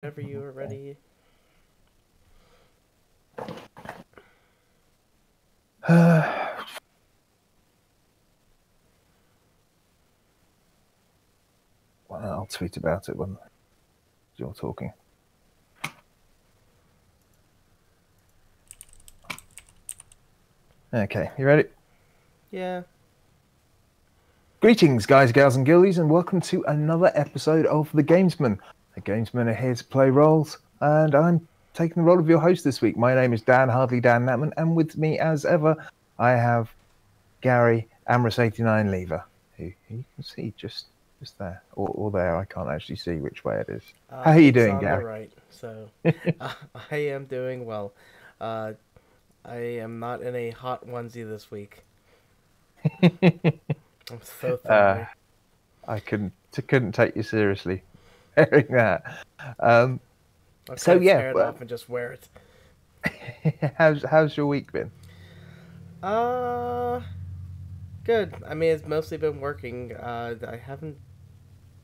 Whenever you are ready. Well, I'll tweet about it when you're talking. Okay, you ready? Yeah. Greetings, guys, gals, and girlies, and welcome to another episode of The Gamesmen. The Gamesmen are here to play roles, and I'm taking the role of your host this week. My name is Dan, hardly Dan Natman, and with me, as ever, I have Gary Amorous89 Lever, who you can see just there, or there. I can't actually see which way it is. How are you It's doing, on the Gary? right. So, I am doing well. Uh, I am not in a hot onesie this week. I'm so uh, sorry. I couldn't take you seriously hearing that. Um, I'll so cut its yeah, head well, off and just wear it. how's your week been? Uh, Good. I mean, it's mostly been working. I haven't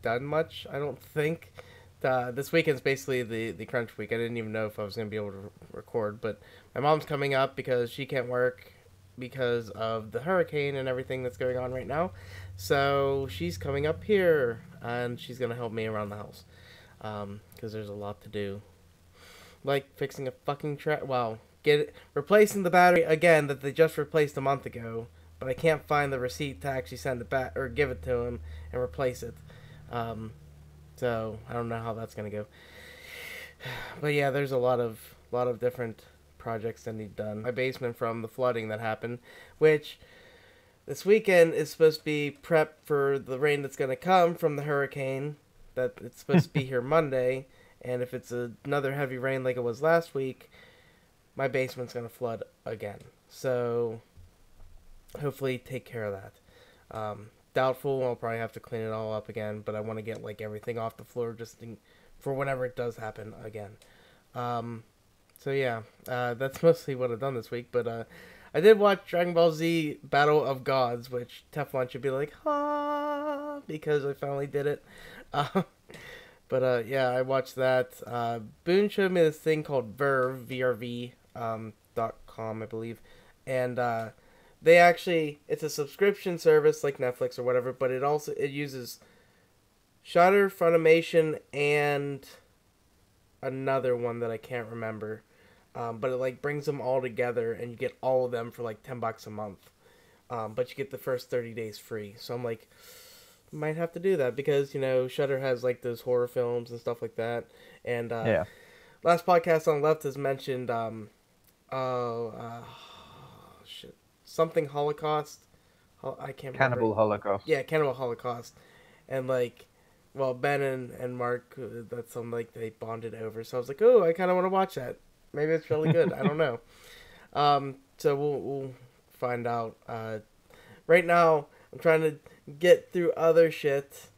done much, I don't think. This weekend's basically the crunch week. I didn't even know if I was going to be able to record, but my mom's coming up because she can't work because of the hurricane and everything that's going on right now. So she's coming up here and she's going to help me around the house because there's a lot to do. Like fixing a fucking replacing the battery again that they just replaced a month ago, but I can't find the receipt to actually send it back or give it to him and replace it. Um, so I don't know how that's gonna go. But yeah, there's a lot of different projects that need done. My basement from the flooding that happened, which this weekend is supposed to be prep for the rain that's gonna come from the hurricane. That it's supposed to be here Monday, and if it's another heavy rain like it was last week, my basement's gonna flood again. So hopefully take care of that. Doubtful. I'll probably have to clean it all up again, but I want to get like everything off the floor for whenever it does happen again. So yeah, that's mostly what I've done this week. But I did watch Dragon Ball Z Battle of Gods, which Teflon should be like, ha, because I finally did it. Uh, but yeah, I watched that. Boone showed me this thing called Verve, VRV, .com, I believe, and they actually it's a subscription service like Netflix or whatever, but it uses Shutter, Funimation, and another one that I can't remember. But it like brings them all together, and you get all of them for like $10 a month. But you get the first 30 days free. So I'm like, might have to do that because Shutter has like those horror films and stuff like that. And Yeah, last podcast on the left has mentioned oh shit, something Holocaust. I can't remember. Cannibal Holocaust. Yeah, Cannibal Holocaust, and like, well, Ben and Mark, that's something like they bonded over. So I was like, oh, I kind of want to watch that. Maybe it's really good. I don't know. So we'll find out. Right now, I'm trying to get through other shit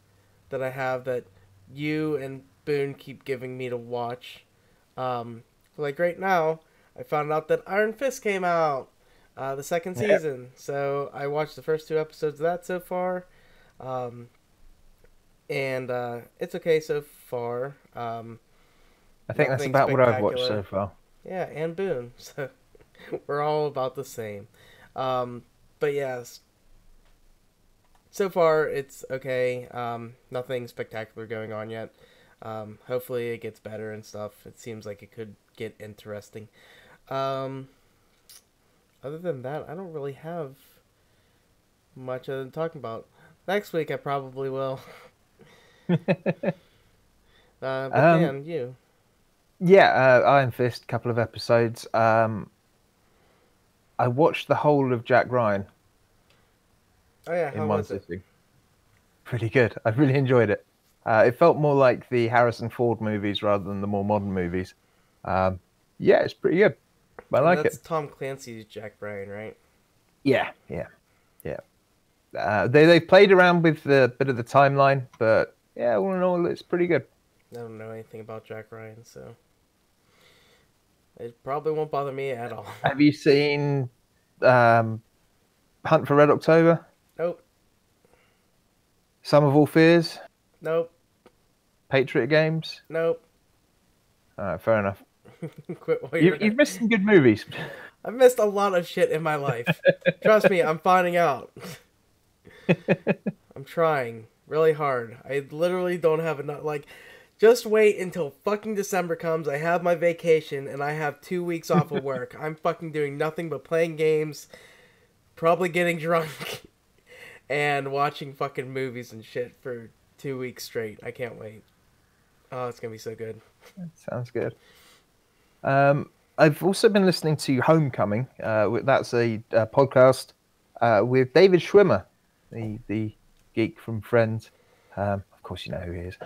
that I have that you and Boone keep giving me to watch. Like right now, I found out that Iron Fist came out, the second Yep. season. So I watched the first two episodes of that so far, um, and it's okay so far. I think that's Nothing about what I've watched spectacular. so far. Yeah, and Boone. So we're all about the same. But yes, so far it's okay. Nothing spectacular going on yet. Hopefully it gets better and stuff. It seems like it could get interesting. Um, Other than that, I don't really have much other than talking about. Next week I probably will. But um, Dan, you. yeah, Iron Fist, couple of episodes. I watched the whole of Jack Ryan Oh yeah, how in one was it? sitting. Pretty good. I really enjoyed it. It felt more like the Harrison Ford movies rather than the more modern movies. Um, yeah, it's pretty good. I And like that's it. Tom Clancy's Jack Bryan, right? Yeah, yeah, yeah. They've played around with the bit of the timeline, but yeah, all in all, it's pretty good. I don't know anything about Jack Ryan, so it probably won't bother me at all. Have you seen um, Hunt for Red October? Nope, Sum of All Fears? nope, Patriot Games? nope. All right, fair enough. Quit while you're You've ahead. missed some good movies. I've missed a lot of shit in my life. Trust me, I'm finding out. I'm trying really hard. I literally don't have enough. Like, just wait until fucking December comes. I have my vacation and I have 2 weeks off of work. I'm fucking doing nothing but playing games, probably getting drunk, and watching fucking movies and shit for 2 weeks straight. I can't wait. Oh, it's gonna be so good. Sounds good. I've also been listening to Homecoming. That's a podcast with David Schwimmer, the geek from Friends. Of course, you know who he is.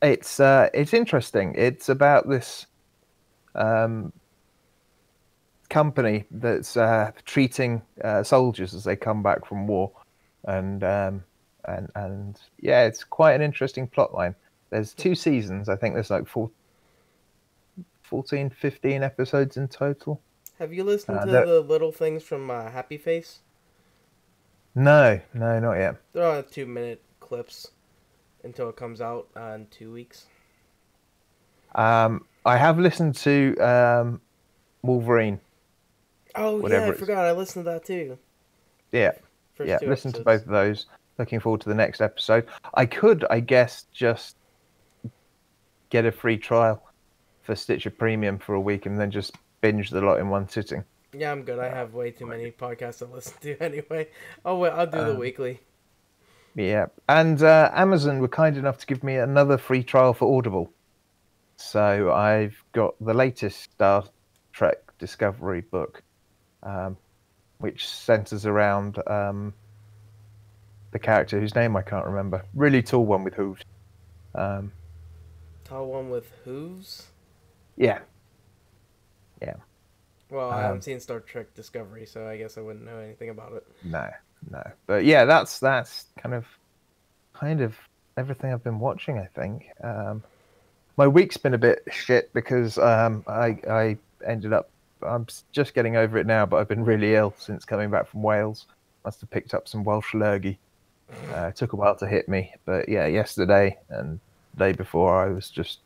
It's interesting. It's about this company that's treating soldiers as they come back from war, and yeah, it's quite an interesting plot line. There's 2 seasons. I think there's like 14, 15 episodes in total. Have you listened to the little things from Happy Face? No, not yet. They're on 2-minute clips until it comes out in 2 weeks. I have listened to Wolverine. Oh yeah, I forgot. I listened to that too. Yeah, First 2 listen to episodes. both of those. Looking forward to the next episode. I could, I guess, just get a free trial for Stitcher Premium for a week and then just binge the lot in one sitting. Yeah, I'm good. I have way too many podcasts to listen to anyway. Oh wait, I'll do the weekly. Yeah, and Amazon were kind enough to give me another free trial for Audible. So I've got the latest Star Trek Discovery book, which centers around the character whose name I can't remember. Really tall one with hooves. Tall one with hooves? Yeah. Well, I haven't seen Star Trek Discovery, so I guess I wouldn't know anything about it. No. But yeah, that's kind of everything I've been watching, I think. My week's been a bit shit because I ended up, I'm just getting over it now, but I've been really ill since coming back from Wales. Must have picked up some Welsh lurgy. It took a while to hit me, but yeah, yesterday and the day before I was just,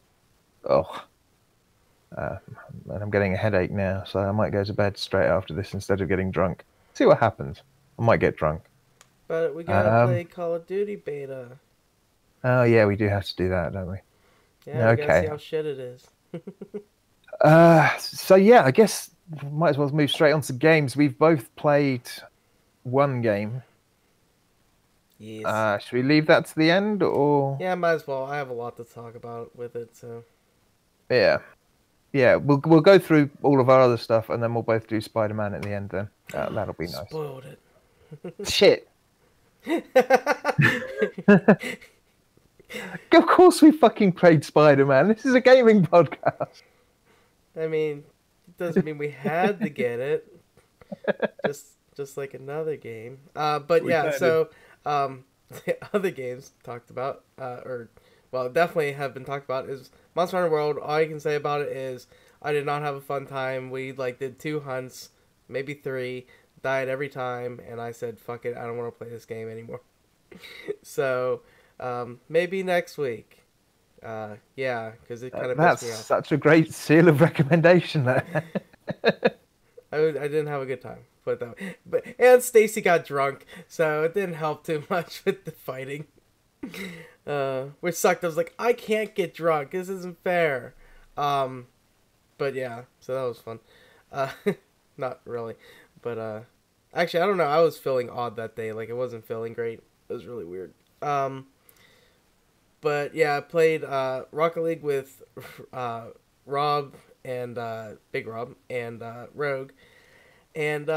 and I'm getting a headache now, so I might go to bed straight after this instead of getting drunk. See what happens. I might get drunk. But we gotta play Call of Duty beta. Oh yeah, we do have to do that, don't we? Yeah, we gotta see how shit it is. So yeah, I guess we might as well move straight on to games. We've both played one game. Yes. Should we leave that to the end, or? Yeah, might as well. I have a lot to talk about with it, so. Yeah. We'll go through all of our other stuff, and then we'll both do SpiderMan at the end. Then that'll be nice. Spoiled it. Shit. Of course we fucking played Spider-Man. This is a gaming podcast. I mean, it doesn't mean we had to get it. Just like another game. But yeah, so the other games talked about, definitely have been talked about, is Monster Hunter World. All I can say about it is I did not have a fun time. We did 2 hunts, maybe 3, died every time, and I said, fuck it, I don't want to play this game anymore. So maybe next week. Yeah, because it kind of pissed me off. That's such a great seal of recommendation there. I didn't have a good time, put it that way. And Stacy got drunk, so it didn't help too much with the fighting. Which sucked. I was like, I can't get drunk. This isn't fair. But yeah, so that was fun. Not really, but actually, I don't know. I was feeling odd that day. Like, I wasn't feeling great. It was really weird. But yeah, I played Rocket League with Rob and Big Rob and Rogue, and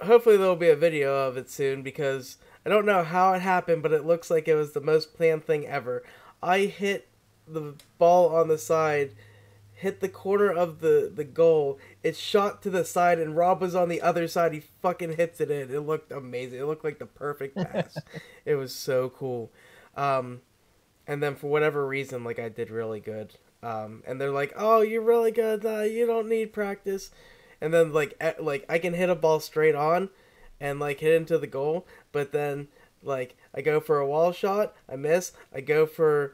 hopefully there'll be a video of it soon, because I don't know how it happened, but it looks like it was the most planned thing ever. I hit the ball on the side, hit the corner of the goal, it shot to the side, and Rob was on the other side. He fucking hits it in. It looked amazing. It looked like the perfect pass. It was so cool. And then for whatever reason, I did really good. And they're like, oh, you're really good. You don't need practice. And then I can hit a ball straight on and hit into the goal. But then I go for a wall shot, I miss. I go for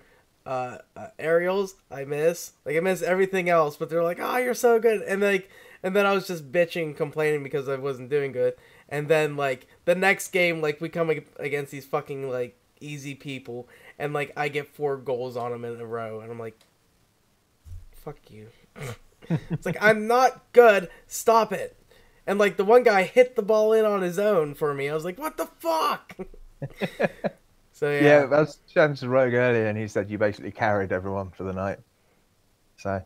aerials, I miss. Like, I miss everything else, but they're like, oh, you're so good. And then I was just bitching, complaining because I wasn't doing good. And then, like, the next game, like, we come against these fucking, like, easy people. And, like, I get 4 goals on them in a row. And I'm like, fuck you. It's like, I'm not good. Stop it. And, like, the one guy hit the ball in on his own for me. I was like, what the fuck? So, Yeah, I was chatting to Rogue earlier, and he said you basically carried everyone for the night. So.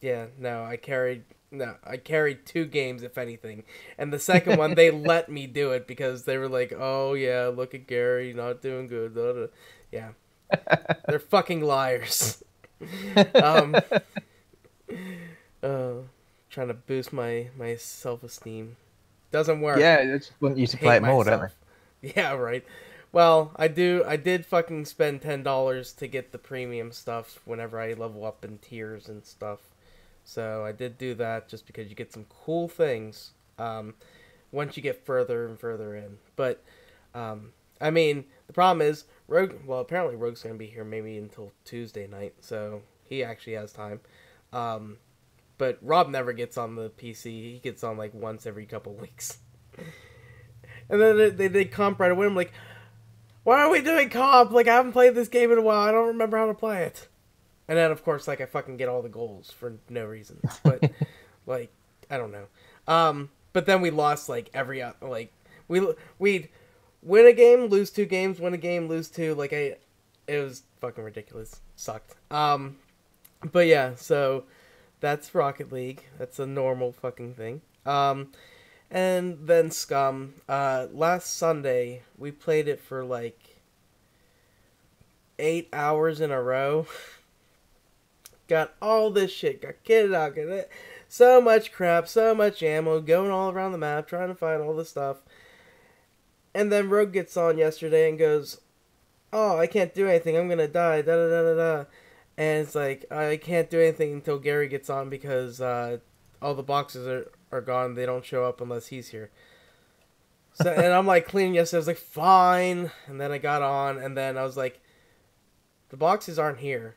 Yeah, no, I carried 2 games, if anything. And the second one, they let me do it because they were like, oh, yeah, look at Gary, not doing good. Blah, blah. Yeah. They're fucking liars. Trying to boost my self-esteem. Doesn't work. Yeah, I just want you to play it more, don't they? Yeah, right. Well, I did fucking spend $10 to get the premium stuff whenever I level up in tiers and stuff. So I did do that just because you get some cool things once you get further and further in. But, I mean, the problem is, apparently Rogue's going to be here maybe until Tuesday night, so he actually has time. But Rob never gets on the PC. He gets on, like, once every couple weeks. And then they comp right away. I'm like, why are we doing comp? Like, I haven't played this game in a while. I don't remember how to play it. And then, of course, like, I fucking get all the goals for no reason. But, like, I don't know. But then we lost, like, we'd win a game, lose 2 games, win a game, lose 2. Like, it was fucking ridiculous. Sucked. But yeah, so that's Rocket League. That's a normal fucking thing. And then Scum. Last Sunday, we played it for, like, 8 hours in a row. Got all this shit. Got kitted out. Got so much crap. So much ammo. Going all around the map. Trying to find all this stuff. And then Rogue gets on yesterday and goes, oh, I can't do anything. I'm going to die. Da-da-da-da-da. And it's like, I can't do anything until Gary gets on because all the boxes are gone. They don't show up unless he's here. So, and I'm like cleaning yesterday. I was like, fine. And then I got on. And then I was like, the boxes aren't here.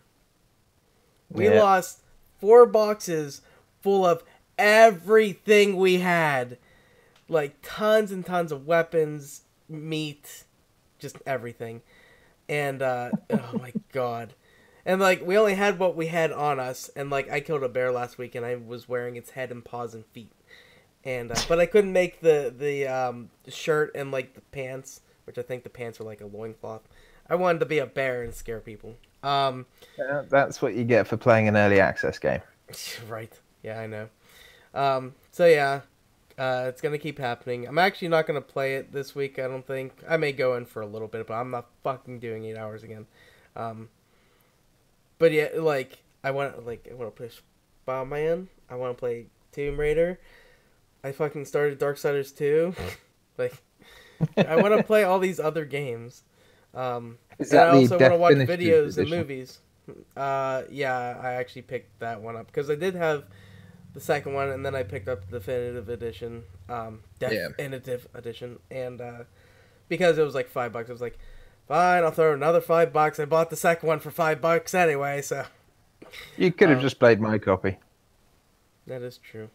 We lost 4 boxes full of everything we had. Like, tons and tons of weapons, meat, just everything. And, oh my god. And, like, we only had what we had on us. And, like, I killed a bear last week, and I was wearing its head and paws and feet. And, but I couldn't make the shirt and, like, the pants, which I think the pants were, like, a loincloth. I wanted to be a bear and scare people. That's what you get for playing an early access game. Right. Yeah, I know. So, yeah. It's going to keep happening. I'm actually not going to play it this week, I don't think. I may go in for a little bit, but I'm not fucking doing 8 hours again. But yeah, like, I want to play Spider-Man. I want to play Tomb Raider. I fucking started Darksiders 2. Like, I want to play all these other games. Is and that I also want to watch videos edition? and movies. Yeah, I actually picked that one up. Because I did have the second one, and then I picked up the Definitive Edition. Definitive Edition. And because it was like $5, I was like, fine, I'll throw another $5. I bought the second one for $5 anyway, so... You could have just played my copy. That is true.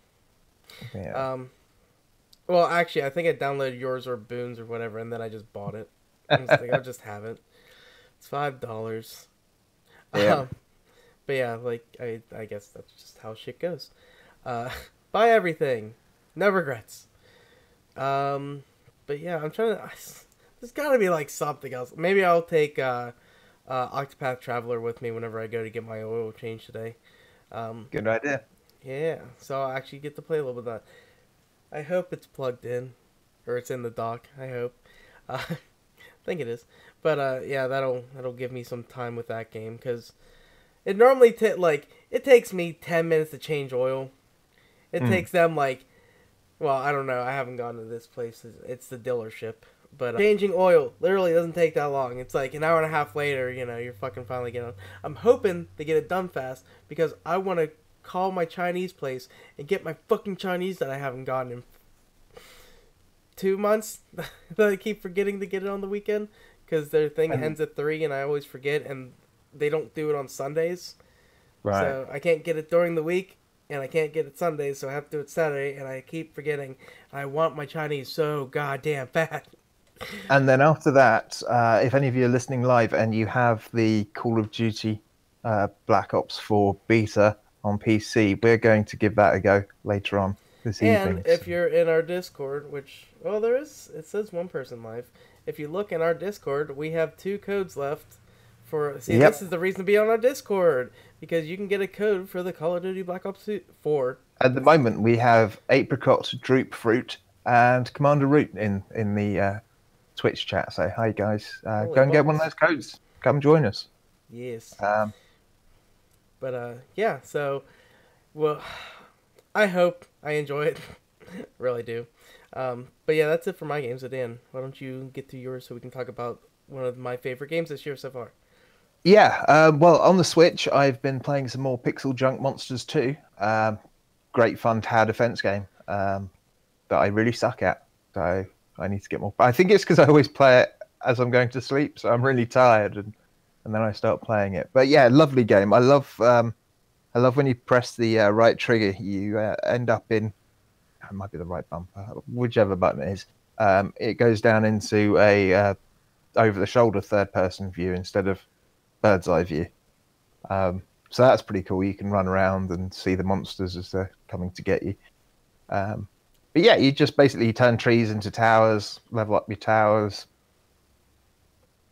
Yeah. Well, actually, I think I downloaded yours or Boon's or whatever, and then I just bought it. I'll just have it. It's $5. Yeah. But yeah, like, I guess that's just how shit goes. Buy everything. No regrets. But yeah, I'm trying to... There's gotta be, like, something else. Maybe I'll take Octopath Traveler with me whenever I go to get my oil change today. Good idea. Yeah, so I'll actually get to play a little bit of that. I hope it's plugged in. Or it's in the dock, I hope. I think it is. But, yeah, that'll give me some time with that game, because it normally, it takes me 10 minutes to change oil. It takes them, like, well, I don't know, I haven't gone to this place. It's the dealership. But changing oil literally doesn't take that long. It's like an hour and a half later, you know, you're fucking finally getting on. I'm hoping they get it done fast, because I want to call my Chinese place and get my fucking Chinese that I haven't gotten in 2 months. That I keep forgetting to get it on the weekend, because their thing ends at 3 and I always forget, and they don't do it on Sundays, Right. so I can't get it during the week, and I can't get it Sundays, so I have to do it Saturday, and I keep forgetting. I want my Chinese so goddamn bad. And then after that, if any of you are listening live and you have the Call of Duty Black Ops 4 beta on PC, we're going to give that a go later on this And evening. if you're in our Discord, which, well, it says one person live. If you look in our Discord, we have 2 codes left for. See, Yep. this is the reason to be on our Discord, because you can get a code for the Call of Duty Black Ops 4. At the moment, we have Apricot, Droop Fruit, and Commander Root in the Twitch chat. So, hi guys, Holy go and get one of balls. those codes. Come join us. Yes. Um, But, yeah, so, well, I hope I enjoy it. Really do. But yeah, that's it for my games. So Dan, why don't you get to yours so we can talk about one of my favorite games this year so far? yeah, well, on the Switch, I've been playing some more Pixel Junk Monsters 2. Great fun tower defense game that I really suck at. So I need to get more. I think it's because I always play it as I'm going to sleep, so I'm really tired, and then I start playing it. But yeah, lovely game. I love when you press the right trigger, you end up in. It might be the right bumper, whichever button it is. It goes down into a over-the-shoulder third-person view instead of bird's eye view. So that's pretty cool. You can run around and see the monsters as they're coming to get you. But yeah, you just basically turn trees into towers, level up your towers,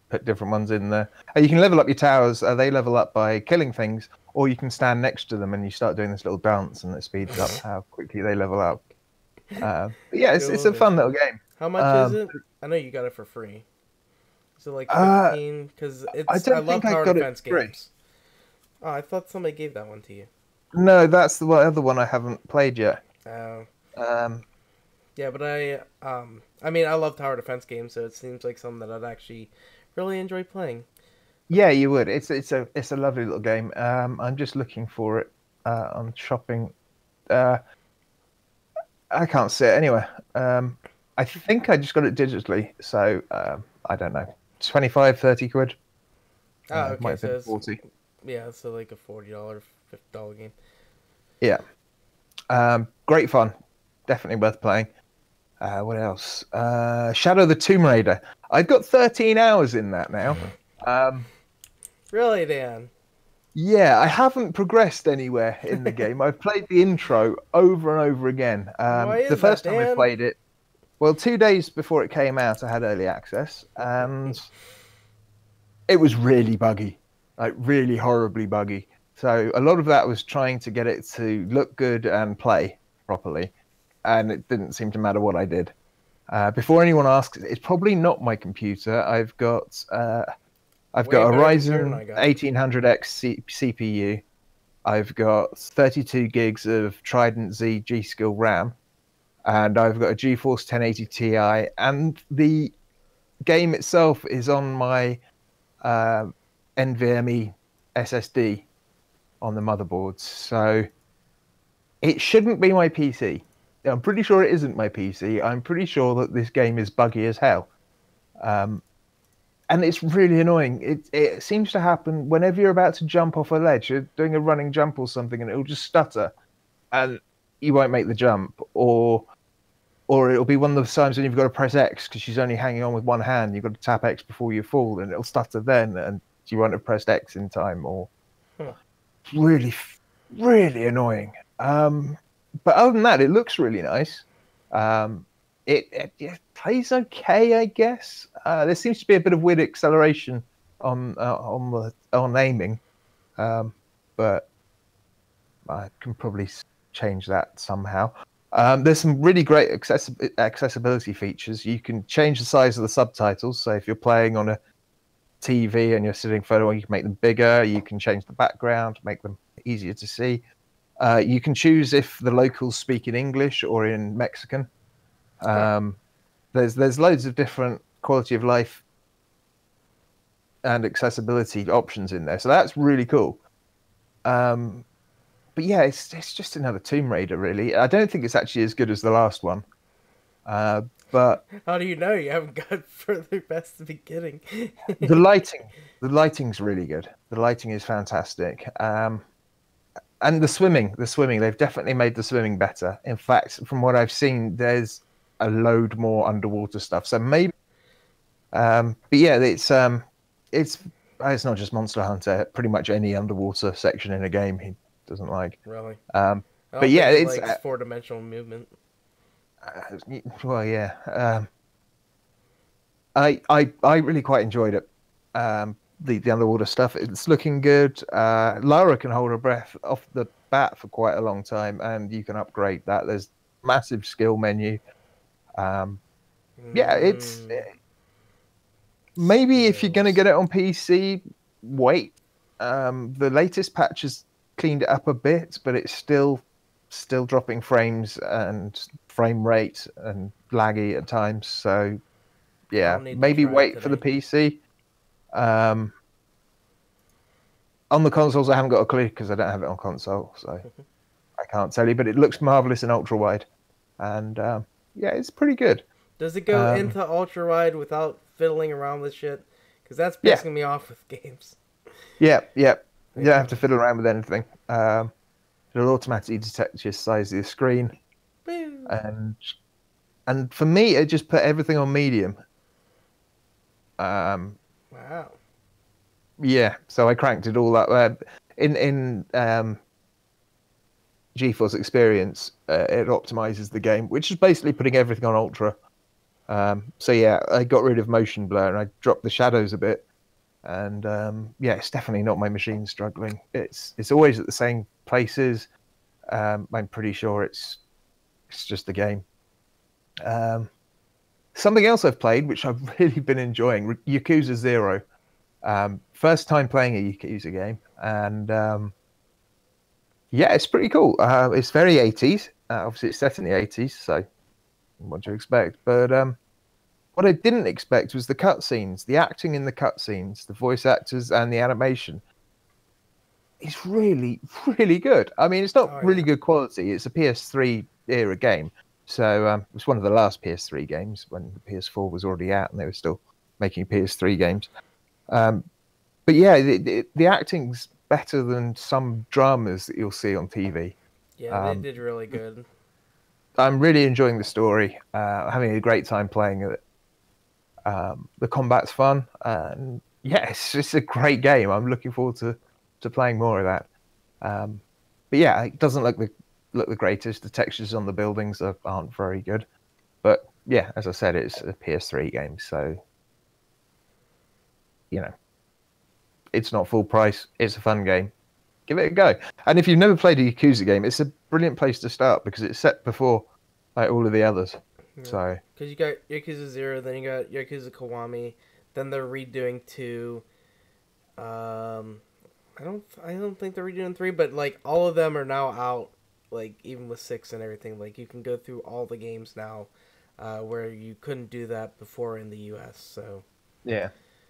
put different ones in there. You can level up your towers. They level up by killing things, or you can stand next to them and you start doing this little dance, and it speeds up how quickly they level up. But yeah, it's a fun little game. How much is it? I know you got it for free. Is it like 15? Because I love tower defense games. Oh, I thought somebody gave that one to you. No, that's the other one I haven't played yet. Oh. Um, Yeah, but I mean, I love tower defense games, so it seems like something that I'd actually really enjoy playing. yeah, you would. It's a lovely little game. I'm just looking for it on shopping. I can't see it anywhere. I think I just got it digitally, so I don't know. 25, 30 quid. Oh, okay, might have so been it's, 40. yeah, so like a $40, $50 game. Yeah. Great fun. Definitely worth playing. What else? Shadow the Tomb Raider. I've got 13 hours in that now. Really, Dan? Yeah, I haven't progressed anywhere in the game. I've played the intro over and over again. Why is The first that, time I Dan? played it, well, 2 days before it came out, I had early access, and it was really buggy, like really horribly buggy. So a lot of that was trying to get it to look good and play properly, and it didn't seem to matter what I did. Before anyone asks, it's probably not my computer. I've got a Ryzen 1800X CPU. I've got 32 gigs of Trident Z G-Skill RAM, and I've got a GeForce 1080 Ti, and the game itself is on my NVMe SSD on the motherboard, so it shouldn't be my PC. I'm pretty sure it isn't my PC. I'm pretty sure that this game is buggy as hell. And it's really annoying. It seems to happen whenever you're about to jump off a ledge, you're doing a running jump or something, and it'll just stutter, and you won't make the jump, or it'll be one of those times when you've got to press X because she's only hanging on with one hand. You've got to tap X before you fall, and it'll stutter then, and you won't have pressed X in time. Or really, really annoying. But other than that, it looks really nice. It plays okay, I guess. There seems to be a bit of weird acceleration on aiming, but I can probably change that somehow. There's some really great accessibility features. You can change the size of the subtitles. So if you're playing on a TV and you're sitting further away, you can make them bigger. You can change the background, make them easier to see. You can choose if the locals speak in English or in Mexican. There's loads of different quality of life and accessibility options in there, so that's really cool. But yeah, it's just another Tomb Raider, really. I don't think it's actually as good as the last one. But How do you know you haven't got further past the beginning? the lighting, the lighting's really good. The lighting is fantastic. And the swimming, they've definitely made the swimming better. In fact, from what I've seen, there's a load more underwater stuff. So maybe, but yeah, it's not just Monster Hunter. Pretty much any underwater section in a game he doesn't like. Really? I But don't yeah, think he it's likes four-dimensional movement. well, yeah. I really quite enjoyed it. The underwater stuff. It's looking good. Lara can hold her breath off the bat for quite a long time, and you can upgrade that. There's massive skill menu. Yeah, it's maybe if you're going to Skills. get it on PC, wait. The latest patch has cleaned it up a bit, but it's still dropping frames and frame rate and laggy at times. So I'll yeah, need to maybe try it wait for the today. PC. On the consoles, I haven't got a clue because I don't have it on console, so I can't tell you. But it looks marvelous in ultra wide, and yeah, it's pretty good. Does it go into ultra wide without fiddling around with shit? Because that's Yeah, pissing me off with games. yeah. You don't Yeah. have to fiddle around with anything. It'll automatically detect your size of your screen, Woo. and for me, it just put everything on medium. Wow. Yeah, so I cranked it all up. In GeForce Experience, it optimizes the game, which is basically putting everything on ultra. So yeah, I got rid of motion blur and I dropped the shadows a bit. And yeah, it's definitely not my machine struggling. It's always at the same places. I'm pretty sure it's just the game. Something else I've played, which I've really been enjoying, Yakuza 0. First time playing a Yakuza game, and yeah, it's pretty cool. It's very 80s. Obviously, it's set in the 80s, so what do you expect? But what I didn't expect was the cutscenes, the acting in the cutscenes, the voice actors, and the animation. It's really, really good. I mean, it's not Oh really yeah. good quality. It's a PS3 era game, so it was one of the last PS3 games when the PS4 was already out, and they were still making PS3 games. But yeah, the acting's better than some dramas that you'll see on TV. Yeah, they Um, did really good. I'm really enjoying the story, having a great time playing it. The combat's fun, and yeah, it's just a great game. I'm looking forward to playing more of that. But yeah, it doesn't look the greatest. The textures on the buildings aren't very good. But yeah, as I said, it's a PS3 game, so you know it's not full price. It's a fun game. Give it a go. And if you've never played a Yakuza game, it's a brilliant place to start because it's set before like all of the others. Yeah. So Because you got Yakuza 0, then you got Yakuza Kiwami, then they're redoing 2. I don't think they're redoing 3, but like all of them are now out. Like even with 6 and everything, like you can go through all the games now, where you couldn't do that before in the U.S. So yeah,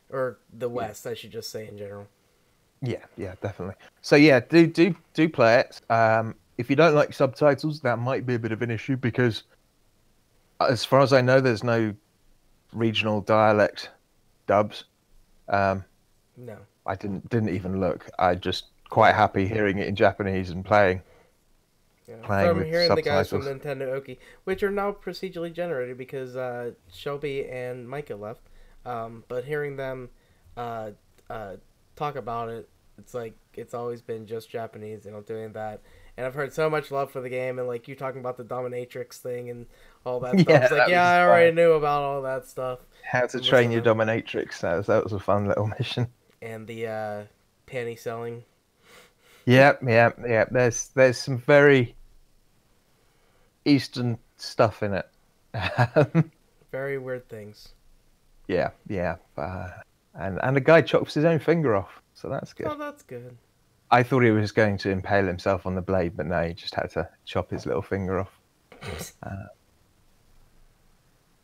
or the yeah, West, I should just say in general. yeah, definitely. So yeah, do play it. If you don't like subtitles, that might be a bit of an issue because, as far as I know, there's no regional dialect dubs. Um, No. I didn't even look. I just quite Yeah. happy hearing it in Japanese and Yeah, playing from with hearing the guys from subtitles. Nintendo Oki, which are now procedurally generated because Shelby and Micah left. But hearing them uh, uh, talk about it, it's like it's always been just Japanese, doing that. And I've heard so much love for the game, and like you talking about the dominatrix thing and all that stuff. Yeah, It's like, that yeah, was I fun. already knew about all that stuff. How to From listening Train to Your them. Dominatrix. That was a fun little mission. And the panty selling. Yeah. There's some very Eastern stuff in it. Very weird things. Yeah. And the guy chops his own finger off, so that's good. Oh, that's good. I thought he was going to impale himself on the blade, but no, he just had to chop his little finger off.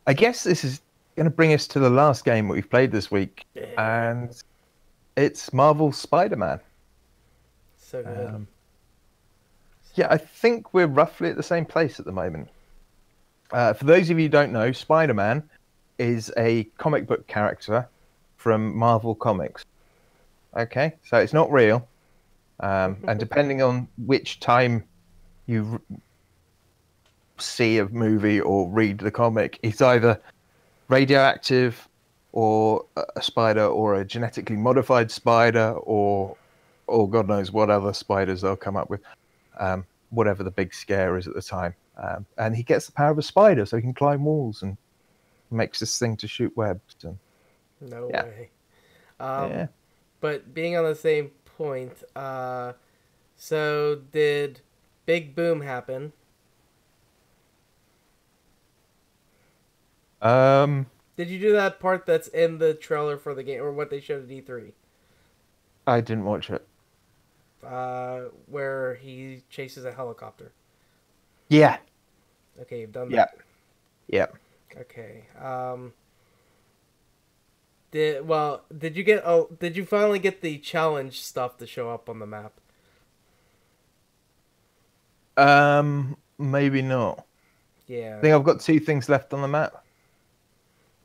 I guess this is going to bring us to the last game we've played this week, Yeah. and it's Marvel's Spider-Man. So good. Um, yeah, I think we're roughly at the same place at the moment. For those of you who don't know, Spider-Man is a comic book character from Marvel Comics. Okay, so it's not real, and depending on which time you see a movie or read the comic, it's either radioactive or a spider or a genetically modified spider or God knows what other spiders they'll come up with, whatever the big scare is at the time. And he gets the power of a spider, so he can climb walls and makes this thing to shoot webs. And No yeah, way. yeah. But being on the same point, so did Big Boom happen? Um, Did you do that part that's in the trailer for the game, or what they showed at E3? I didn't watch it. Where he chases a helicopter. Yeah, Okay, you've done yeah, that. yeah. Okay. Did you get? Oh, did you finally get the challenge stuff to show up on the map? Maybe not. I Yeah. think I've got two things left on the map.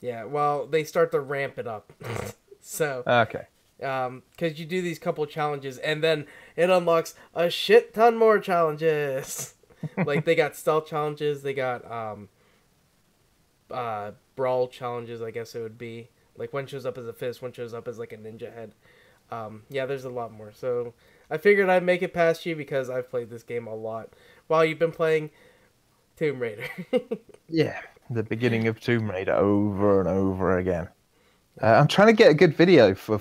Yeah. Well, they start to ramp it up. So, Okay. because you do these couple challenges, and then it unlocks a shit ton more challenges. Like they got stealth challenges, they got brawl challenges, I guess it would be. Like one shows up as a fist, one shows up as like a ninja head. Yeah, there's a lot more. So I figured I'd make it past you because I've played this game a lot while you've been playing Tomb Raider. Yeah, the beginning of Tomb Raider over and over again. I'm trying to get a good video for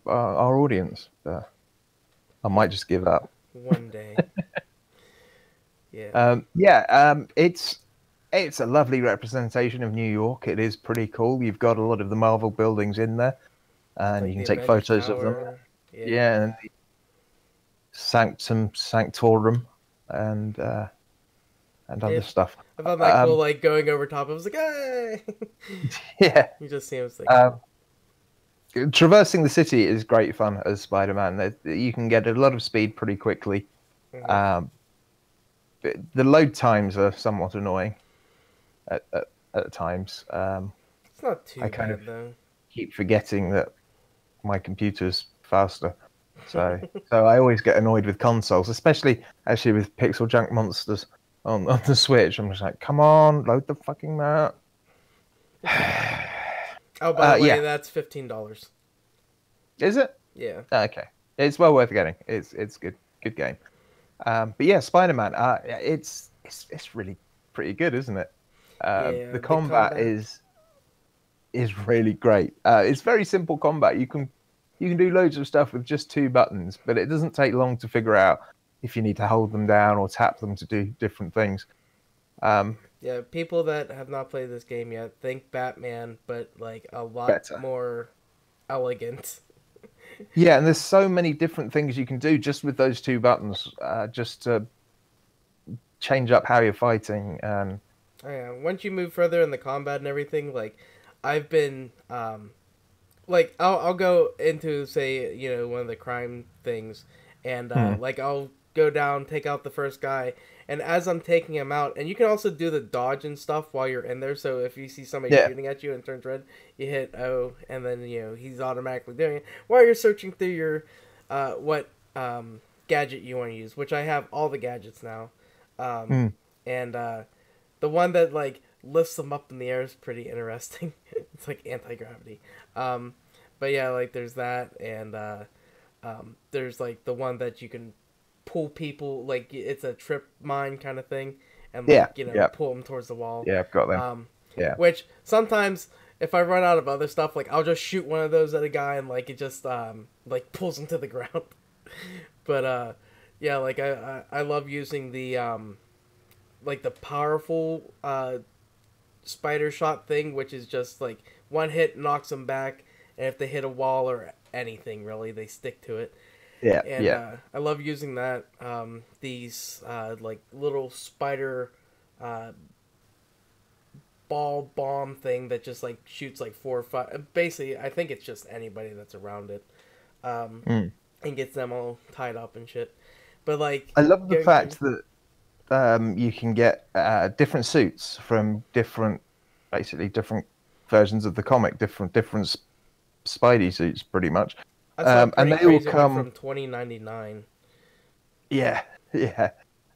our audience. I might just give up. One day. Yeah. It's a lovely representation of New York. It is pretty cool. You've got a lot of the Marvel buildings in there, and Like you can the take Avengers photos of them. Tower. Yeah. Yeah, and the Sanctum Sanctorum and other Yeah. stuff. I found that cool, like going over top. I was like, hey! Yeah. You just see him like, Traversing the city is great fun as Spider-Man. You can get a lot of speed pretty quickly. mhm. The load times are somewhat annoying at times. It's not too I kind bad of though. keep forgetting that my computer's faster. So I always get annoyed with consoles, especially actually with Pixel Junk Monsters on the Switch. I'm just like, come on, load the fucking map. Oh, by the way, Yeah. that's $15. Is it? Yeah. Okay. It's well worth getting. It's good game. But yeah, Spider-Man. It's really pretty good, isn't it? Yeah. The combat is really great. It's very simple combat. You can do loads of stuff with just two buttons, but it doesn't take long to figure out if you need to hold them down or tap them to do different things. Yeah, people that have not played this game yet think Batman, but like a lot Better. more elegant. Yeah, and there's so many different things you can do just with those two buttons, just to change up how you're fighting. And Oh, yeah, once you move further in the combat and everything, like I've been, like I'll go into say one of the crime things, and like I'll go down, take out the first guy, and as I'm taking him out, and you can also do the dodge and stuff while you're in there. So if you see somebody yeah, shooting at you and it turns red, you hit O, and then he's automatically doing it while you're searching through your what gadget you want to use, which I have all the gadgets now, and the one that like lifts them up in the air is pretty interesting. It's like anti-gravity. But yeah, like there's that, and there's like the one that you can pull people, like it's a trip mine kind of thing, and like yeah, pull them towards the wall. yeah. I've got them. Yeah, Which sometimes if I run out of other stuff, like I'll just shoot one of those at a guy and like it just like pulls him to the ground. But yeah, like I love using the like the powerful spider shot thing, which is just like one hit knocks them back, and if they hit a wall or anything really, they stick to it. yeah, And yeah. I love using that. These like little spider ball bomb thing that just like shoots like 4 or 5. Basically, I think it's just anybody that's around it, and gets them all tied up and shit. But like, I love the fact that you can get different suits from basically different versions of the comic, different Spidey suits, pretty much. I saw a And pretty they all crazy one come, from 2099. yeah, yeah.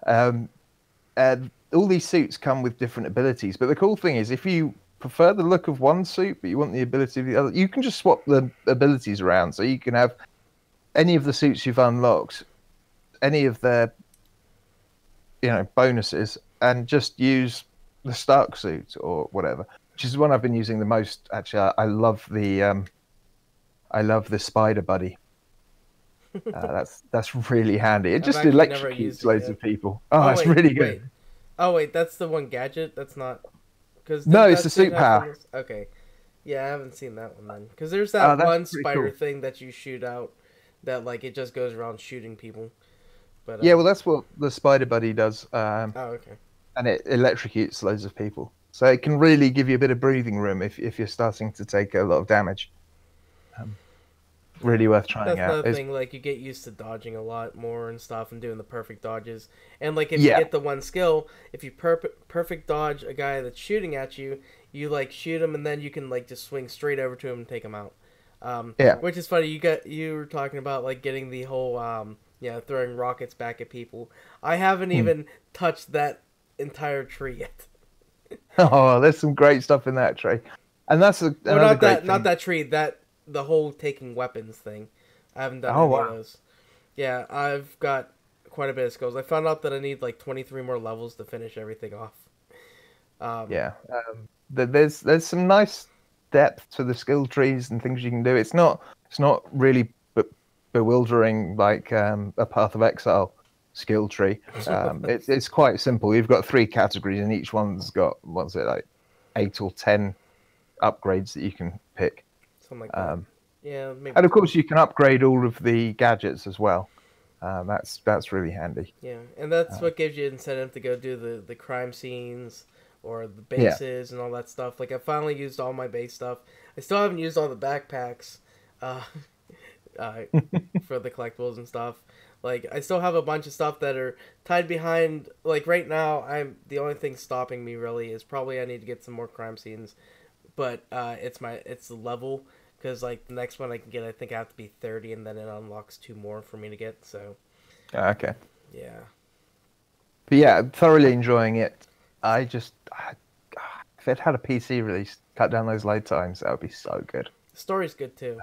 Um, all these suits come with different abilities, but the cool thing is, if you prefer the look of one suit but you want the ability of the other, you can just swap the abilities around. So you can have any of the suits you've unlocked, any of their bonuses, and just use the Stark suit or whatever, which is the one I've been using the most. Actually, I love the Spider Buddy. That's really handy. It I've just actually never electrocutes used it loads yet. of people. Oh, Oh it's wait, really good. wait. Oh wait, that's the one gadget. That's not because No, didn't it's that the suit suit have power. things? Okay, yeah, I haven't seen that one then. Because there's Oh, that that's one pretty spider cool. thing that you shoot out, that like it just goes around shooting people. But Yeah, well, that's what the Spider Buddy does, oh okay. and it electrocutes loads of people. So it can really give you a bit of breathing room if you're starting to take a lot of damage. Um, Yeah, really worth trying that's out. another It's thing. Like you get used to dodging a lot more and stuff, and doing the perfect dodges. And like if you Yeah, get the one skill, if you perfect dodge a guy that's shooting at you, you like shoot him, and then you can like just swing straight over to him and take him out. yeah. Which is funny. You were talking about like getting the whole throwing rockets back at people. I haven't Hmm. even touched that entire tree yet. Oh, there's some great stuff in that tree, and that's Well, another great not thing. that tree. That the whole taking weapons thing. I haven't done Oh any of wow, those. Yeah, I've got quite a bit of skills. I found out that I need like 23 more levels to finish everything off. Um, yeah. There's some nice depth to the skill trees and things you can do. It's not really bewildering like a Path of Exile skill tree. It's quite simple. You've got three categories, and each one's got what's it like 8 or 10 upgrades that you can pick. something like that. Um, Yeah, maybe and of 10. course, you can upgrade all of the gadgets as well. That's really handy. Yeah, and that's Uh, what gives you incentive to go do the crime scenes or the yeah, bases and all that stuff. Like I finally used all my base stuff. I still haven't used all the backpacks, uh, uh, for the collectibles and stuff. Like I still have a bunch of stuff that are tied behind. Like right now, I'm the only thing stopping me really is probably I need to get some more crime scenes, but it's the level because like the next one I can get, I think I have to be 30, and then it unlocks two more for me to get. So okay. yeah, But yeah, I'm thoroughly enjoying it. If it had a PC release, cut down those load times, that would be so good. the story's good too.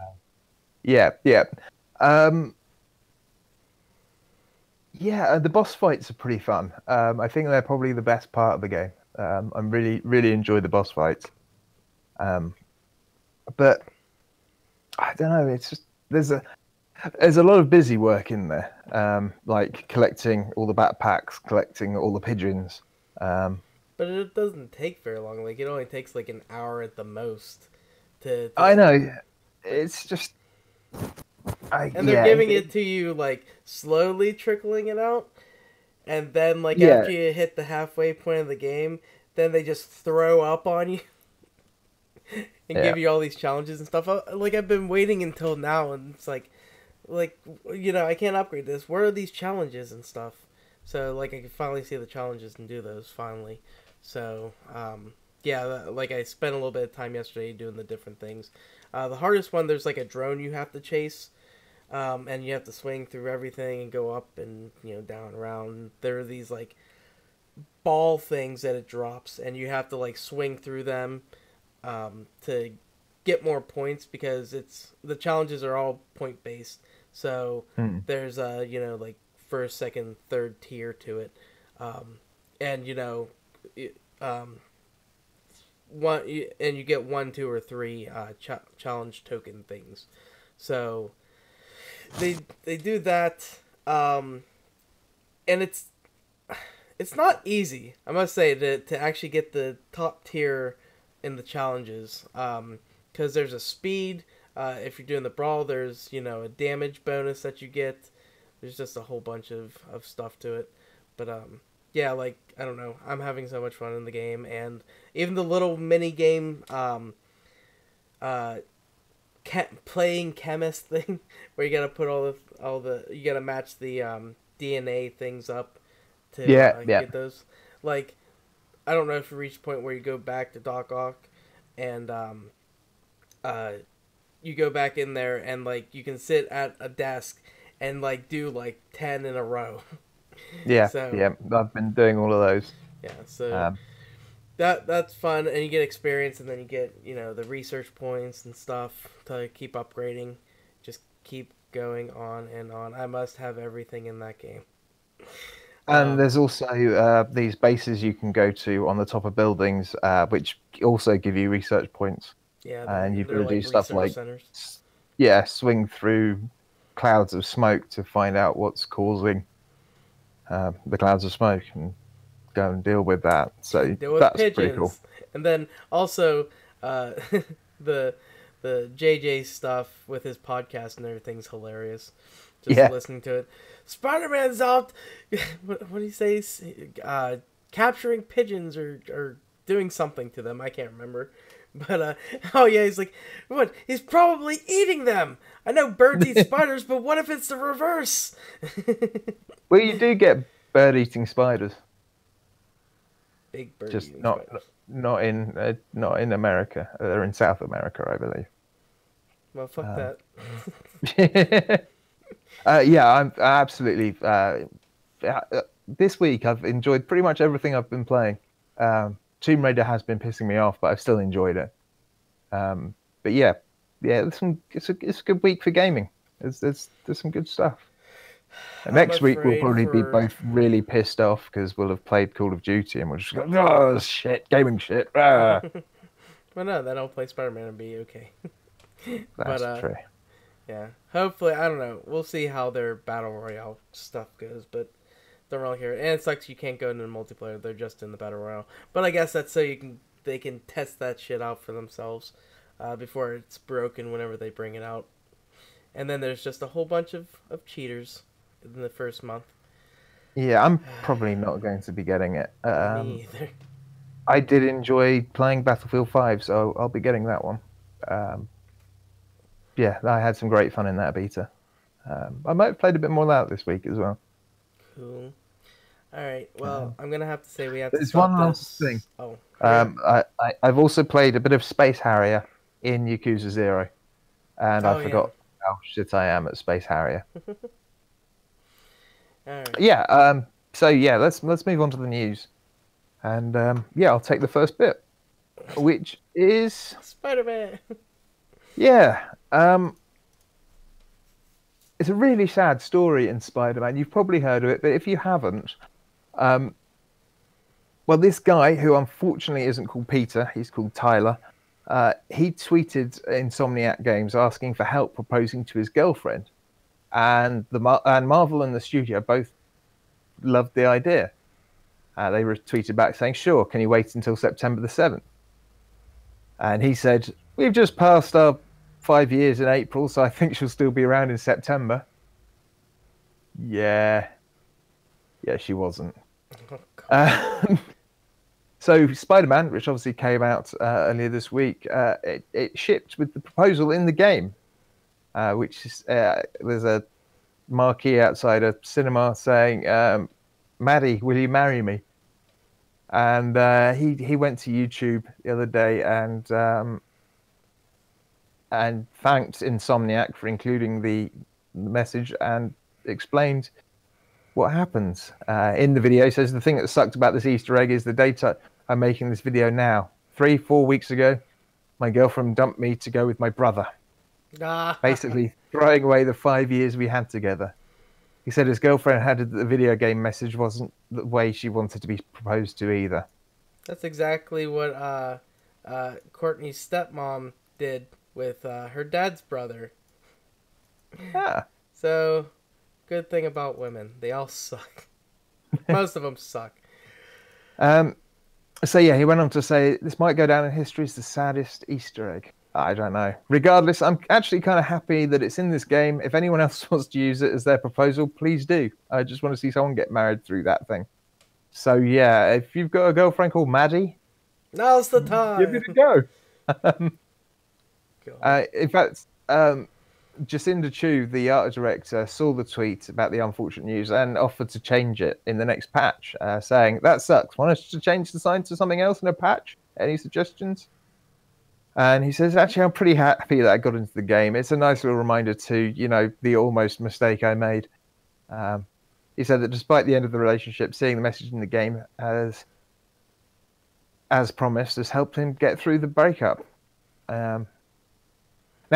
Yeah, yeah. Um, yeah, the boss fights are pretty fun. I think they're probably the best part of the game. I'm really enjoy the boss fights. Um, but I don't know. It's just there's a lot of busy work in there. Like collecting all the backpacks, collecting all the pigeons. Um, But it doesn't take very long. Like it only takes like an hour at the most I to know. like, It's just, and they're yeah, giving it to you like slowly trickling it out, and then like yeah, after you hit the halfway point of the game, then they just throw up on you and yeah. give you all these challenges and stuff. Like I've been waiting until now, and it's like I can't upgrade this. Where are these challenges and stuff? So like I can finally see the challenges and do those finally. So yeah, like I spent a little bit of time yesterday doing the different things. The hardest one, there's like a drone you have to chase, and you have to swing through everything and go up and down and around. There are these like ball things that it drops, and you have to like swing through them to get more points because the challenges are all point based. So Hmm. there's like first, second, third tier to it, and um, and you get one, two, or three challenge token things. So they do that, and it's not easy. I must say to actually get the top tier in the challenges, because there's a speed. If you're doing the brawl, there's a damage bonus that you get. There's just a whole bunch of stuff to it, but yeah, like I don't know, I'm having so much fun in the game, and even the little mini game uh playing chemist thing where you gotta put all the you gotta match the DNA things up to Yeah. get those. Like, I don't know if you reach a point where you go back to Doc Ock and uh, you go back in there and like you can sit at a desk and like do like 10 in a row. Yeah. So Yeah. I've been doing all of those. yeah, so Um, that's fun, and you get experience, and then you get the research points and stuff to keep upgrading. Just keep going on and on. I must have everything in that game. and there's also these bases you can go to on the top of buildings, which also give you research points. Yeah, And you've got they're to do like stuff research like, centers. swing through clouds of smoke to find out what's causing the clouds of smoke and go and deal with that. So Deal with that's pretty cool. pigeons, and then also uh, the the JJ stuff with his podcast and everything's hilarious. Just Yeah. listening to it. Spider-Man's out. What do you say? Capturing pigeons or doing something to them. I can't remember. But oh yeah, he's like, what? He's probably eating them. I know birds eat spiders, but what if it's the reverse? Well, you do get bird-eating spiders, Big bird just eating not spiders. not in America. They're in South America, I believe. Well, fuck that. Yeah, I'm absolutely. This week, I've enjoyed pretty much everything I've been playing. Tomb Raider has been pissing me off, but I've still enjoyed it. But yeah, it's a good week for gaming. There's some good stuff. And next week we'll probably be both really pissed off because we'll have played Call of Duty and we'll just go, oh shit, gaming shit. Ah. Well, no, then I'll play Spider-Man and be okay. That's true. Yeah, hopefully, I don't know. We'll see how their battle royale stuff goes, but don't really hear it. And it sucks you can't go into the multiplayer; they're just in the battle royale. But I guess that's so they can test that shit out for themselves before it's broken whenever they bring it out. And then there's just a whole bunch of cheaters in the first month. Yeah, I'm probably not going to be getting it. Me either. I did enjoy playing Battlefield 5, so I'll be getting that one. Yeah, I had some great fun in that beta. I might have played a bit more of that this week as well. Cool. All right. Well, I'm gonna have to say we have There's to stop one this. last thing. Oh. Yeah. I've also played a bit of Space Harrier in Yakuza 0, and I forgot how shit I am at Space Harrier. All right. Yeah. So yeah, let's move on to the news, and yeah, I'll take the first bit, which is Spider-Man. Yeah. It's a really sad story in Spider-Man. You've probably heard of it, but if you haven't, well, this guy, who unfortunately isn't called Peter, he's called Tyler, he tweeted Insomniac Games asking for help proposing to his girlfriend. And Marvel and the studio both loved the idea. They retweeted back saying, sure, can you wait until September the 7th? And he said, we've just passed our 5 years in April, so I think she'll still be around in September. Yeah, she wasn't. So Spider-Man, which obviously came out earlier this week, it shipped with the proposal in the game, which is there's a marquee outside a cinema saying, Maddie, will you marry me? And he went to YouTube the other day and thanked Insomniac for including the message and explained what happens. In the video, he says, the thing that sucked about this Easter egg is the date I'm making this video now. 3-4 weeks ago, my girlfriend dumped me to go with my brother. Basically, throwing away the 5 years we had together. He said his girlfriend had the video game message wasn't the way she wanted to be proposed to either. That's exactly what Courtney's stepmom did with her dad's brother. Yeah. So, good thing about women. They all suck. Most of them suck. So yeah, he went on to say, this might go down in history as the saddest Easter egg. I don't know. Regardless, I'm actually kind of happy that it's in this game. If anyone else wants to use it as their proposal, please do. I just want to see someone get married through that thing. So yeah, if you've got a girlfriend called Maddie, now's the time. give it a go. In fact, Jacinda Chu, the art director, saw the tweet about the unfortunate news and offered to change it in the next patch, saying, "That sucks. Want us to change the sign to something else in a patch? Any suggestions?" And he says, "Actually, I'm pretty happy that I got into the game. It's a nice little reminder to, the almost mistake I made." He said that despite the end of the relationship, seeing the message in the game as promised has helped him get through the breakup. Now,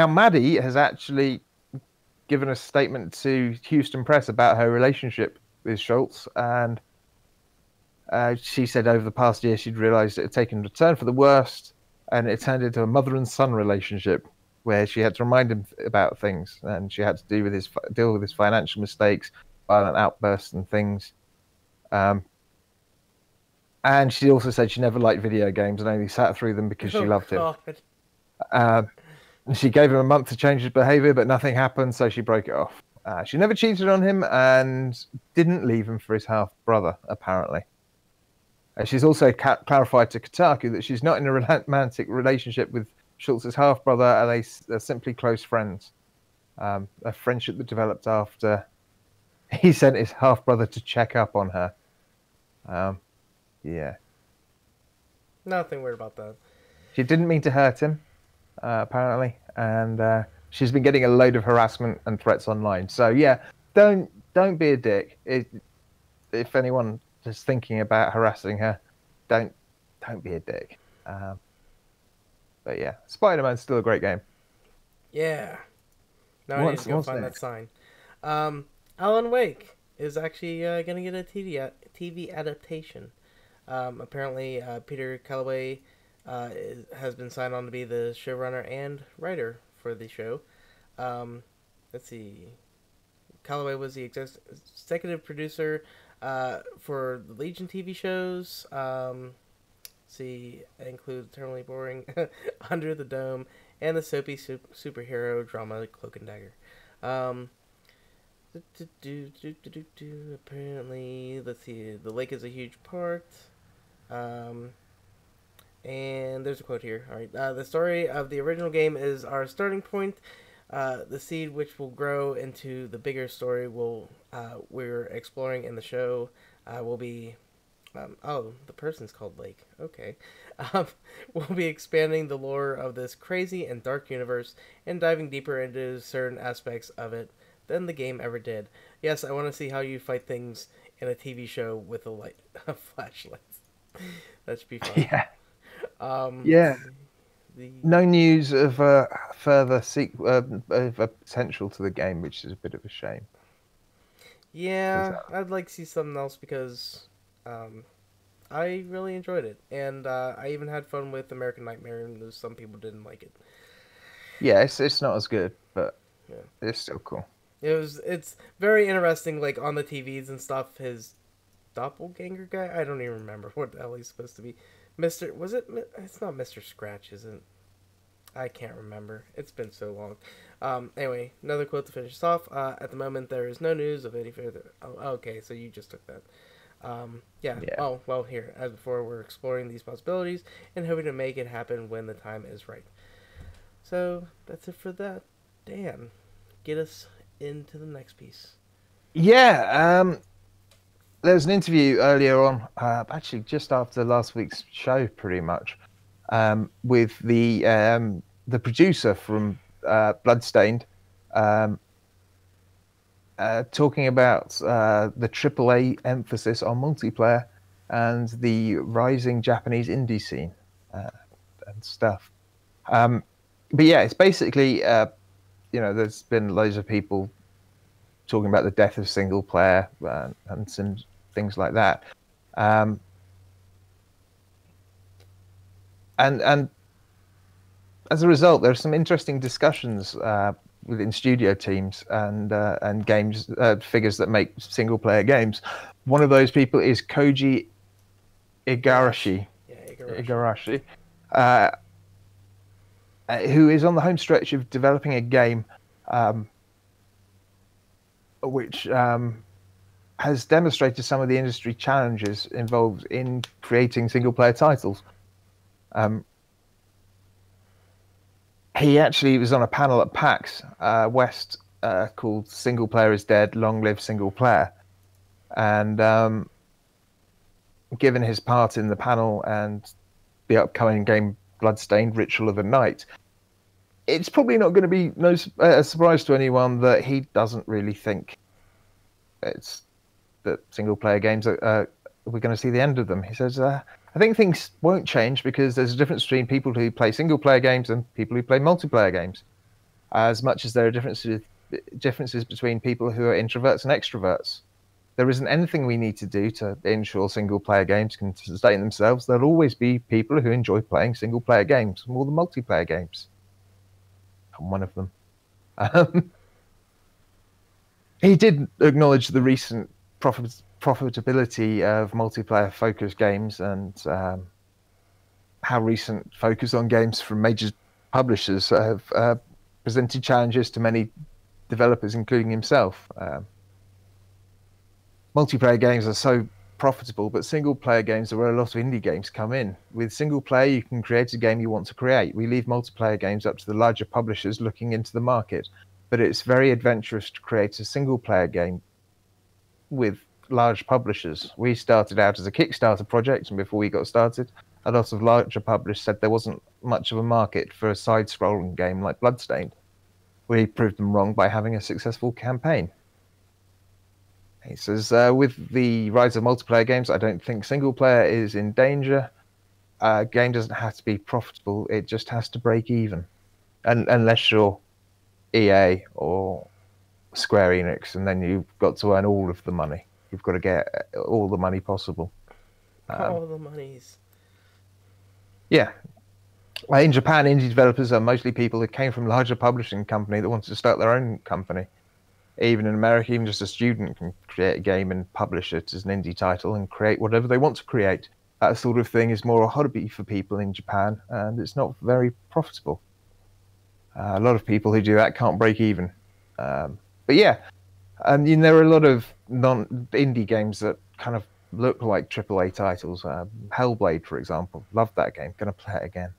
Maddie has actually given a statement to Houston Press about her relationship with Schultz, and she said over the past year she'd realised it had taken a turn for the worst, and it turned into a mother and son relationship where she had to remind him about things, and she had to deal with his financial mistakes, violent outbursts, and things. And she also said she never liked video games and only sat through them because she loved him. She gave him a month to change his behavior, but nothing happened, so she broke it off. She never cheated on him and didn't leave him for his half-brother, apparently. She's also clarified to Kotaku that she's not in a romantic relationship with Schultz's half-brother, and they're simply close friends. A friendship that developed after he sent his half-brother to check up on her. Yeah. Nothing weird about that. She didn't mean to hurt him, apparently, and she's been getting a load of harassment and threats online. So yeah, don't be a dick. If anyone is thinking about harassing her, don't be a dick. But yeah, SpiderMan's still a great game. Yeah. Now I need to go find that sign. Alan Wake is actually going to get a TV adaptation. Apparently, Peter Calloway has been signed on to be the showrunner and writer for the show. Let's see. Calloway was the executive producer for the Legion TV shows. It includes Eternally Boring, Under the Dome, and the soapy superhero drama Cloak and Dagger. Apparently, let's see, the lake is a huge part. And there's a quote here. All right, the story of the original game is our starting point. The seed which will grow into the bigger story we're exploring in the show will be. The person's called Lake. Okay. We'll be expanding the lore of this crazy and dark universe and diving deeper into certain aspects of it than the game ever did. Yes, I want to see how you fight things in a TV show with a flashlight. That should be fun. Yeah. No news of further of a potential to the game, which is a bit of a shame. Yeah, I'd like to see something else because I really enjoyed it, and I even had fun with American Nightmare, and some people didn't like it. Yeah, it's not as good, but it's still cool. It's very interesting, like on the TVs and stuff. His doppelganger guy, I don't even remember what the hell he's supposed to be. It's not Mr. Scratch, is it? I can't remember. It's been so long. Anyway, another quote to finish us off. At the moment, there is no news of any further. Oh, okay, so you just took that. Yeah. Oh, well, here, as before, we're exploring these possibilities and hoping to make it happen when the time is right. So, that's it for that. Dan, get us into the next piece. Yeah, there was an interview earlier on, actually just after last week's show, pretty much, with the producer from Bloodstained, talking about the AAA emphasis on multiplayer and the rising Japanese indie scene and stuff. But yeah, it's basically, there's been loads of people talking about the death of single player and some things like that. And as a result, there are some interesting discussions within studio teams and games figures that make single player games. One of those people is Koji Igarashi. Igarashi. Who is on the home stretch of developing a game which has demonstrated some of the industry challenges involved in creating single player titles. he actually was on a panel at PAX West called "Single Player is Dead, Long Live Single Player," and given his part in the panel and the upcoming game Bloodstained: Ritual of the Night, it's probably not going to be a surprise to anyone that he doesn't really think it's that single player games we're going to see the end of them. He says, I think things won't change because there's a difference between people who play single player games and people who play multiplayer games, as much as there are differences between people who are introverts and extroverts. There isn't anything we need to do to ensure single player games can sustain themselves. There'll always be people who enjoy playing single player games more than multiplayer games. I'm one of them. He did acknowledge the recent profitability of multiplayer-focused games and how recent focus on games from major publishers have presented challenges to many developers, including himself. Multiplayer games are so profitable, but single-player games are where a lot of indie games come in. With single-player, you can create a game you want to create. We leave multiplayer games up to the larger publishers looking into the market, but it's very adventurous to create a single-player game with large publishers. We started out as a Kickstarter project, and before we got started, a lot of larger publishers said there wasn't much of a market for a side-scrolling game like Bloodstained. We proved them wrong by having a successful campaign. He says, with the rise of multiplayer games, I don't think single player is in danger. A game doesn't have to be profitable, it just has to break even. Unless you're EA or Square Enix, and then you've got to earn all of the money. You've got to get all the money possible. All the monies. Yeah. In Japan, indie developers are mostly people who came from larger publishing company that wanted to start their own company. Even in America, even just a student can create a game and publish it as an indie title and create whatever they want to create. That sort of thing is more a hobby for people in Japan, and it's not very profitable. A lot of people who do that can't break even. But yeah, there are a lot of non-indie games that kind of look like AAA titles. Hellblade, for example. Loved that game. Going to play it again.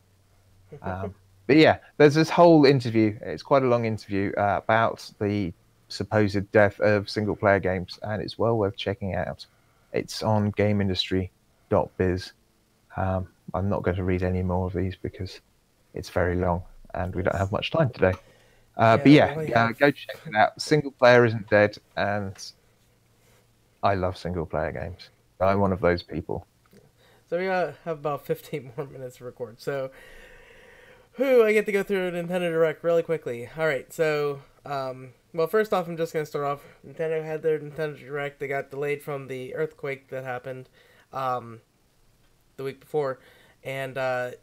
But yeah, there's this whole interview. It's quite a long interview about the supposed death of single-player games, and it's well worth checking out. It's on GameIndustry.biz. I'm not going to read any more of these because it's very long, and we don't have much time today. But yeah, go check it out. Single player isn't dead, and I love single-player games. I'm one of those people. So we have about 15 more minutes to record. So, I get to go through Nintendo Direct really quickly. All right, so well, first off, I'm just going to start off. Nintendo had their Nintendo Direct. They got delayed from the earthquake that happened the week before. And,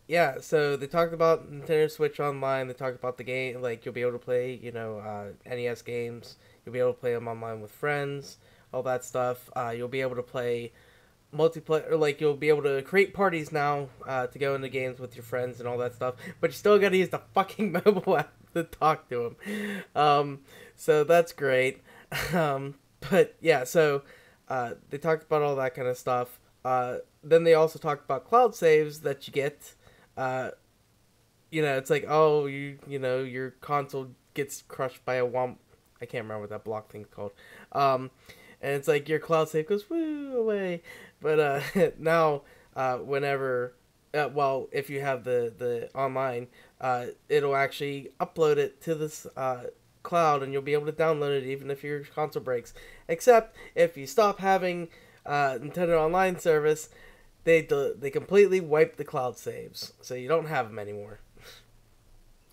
yeah, so they talked about Nintendo Switch Online. They talked about the game, like, you'll be able to play, NES games. You'll be able to play them online with friends, all that stuff. You'll be able to play multiplayer, or, like, you'll be able to create parties now to go into games with your friends and all that stuff. But you still gotta use the fucking mobile app to talk to them. So that's great. But yeah, so they talked about all that kind of stuff. Then they also talked about cloud saves that you get. It's like, oh, your console gets crushed by a womp. I can't remember what that block thing's called. And it's like your cloud save goes woo away. But now, whenever, if you have the online, it'll actually upload it to this cloud, and you'll be able to download it even if your console breaks. Except if you stop having Nintendo Online service, they completely wipe the cloud saves, so you don't have them anymore.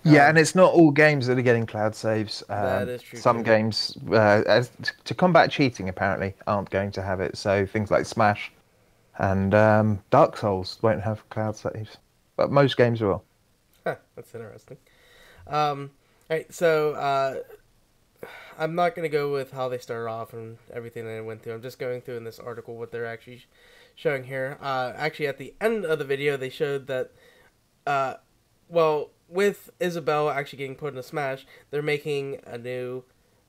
Yeah, and it's not all games that are getting cloud saves. That is true. Some games, to combat cheating, apparently, aren't going to have it. So things like Smash and Dark Souls won't have cloud saves, but most games will. Huh, that's interesting. Alright, so I'm not going to go with how they started off and everything that I went through. I'm just going through in this article what they're actually showing here. Actually, at the end of the video, they showed that, with Isabelle actually getting put in a Smash, they're making a new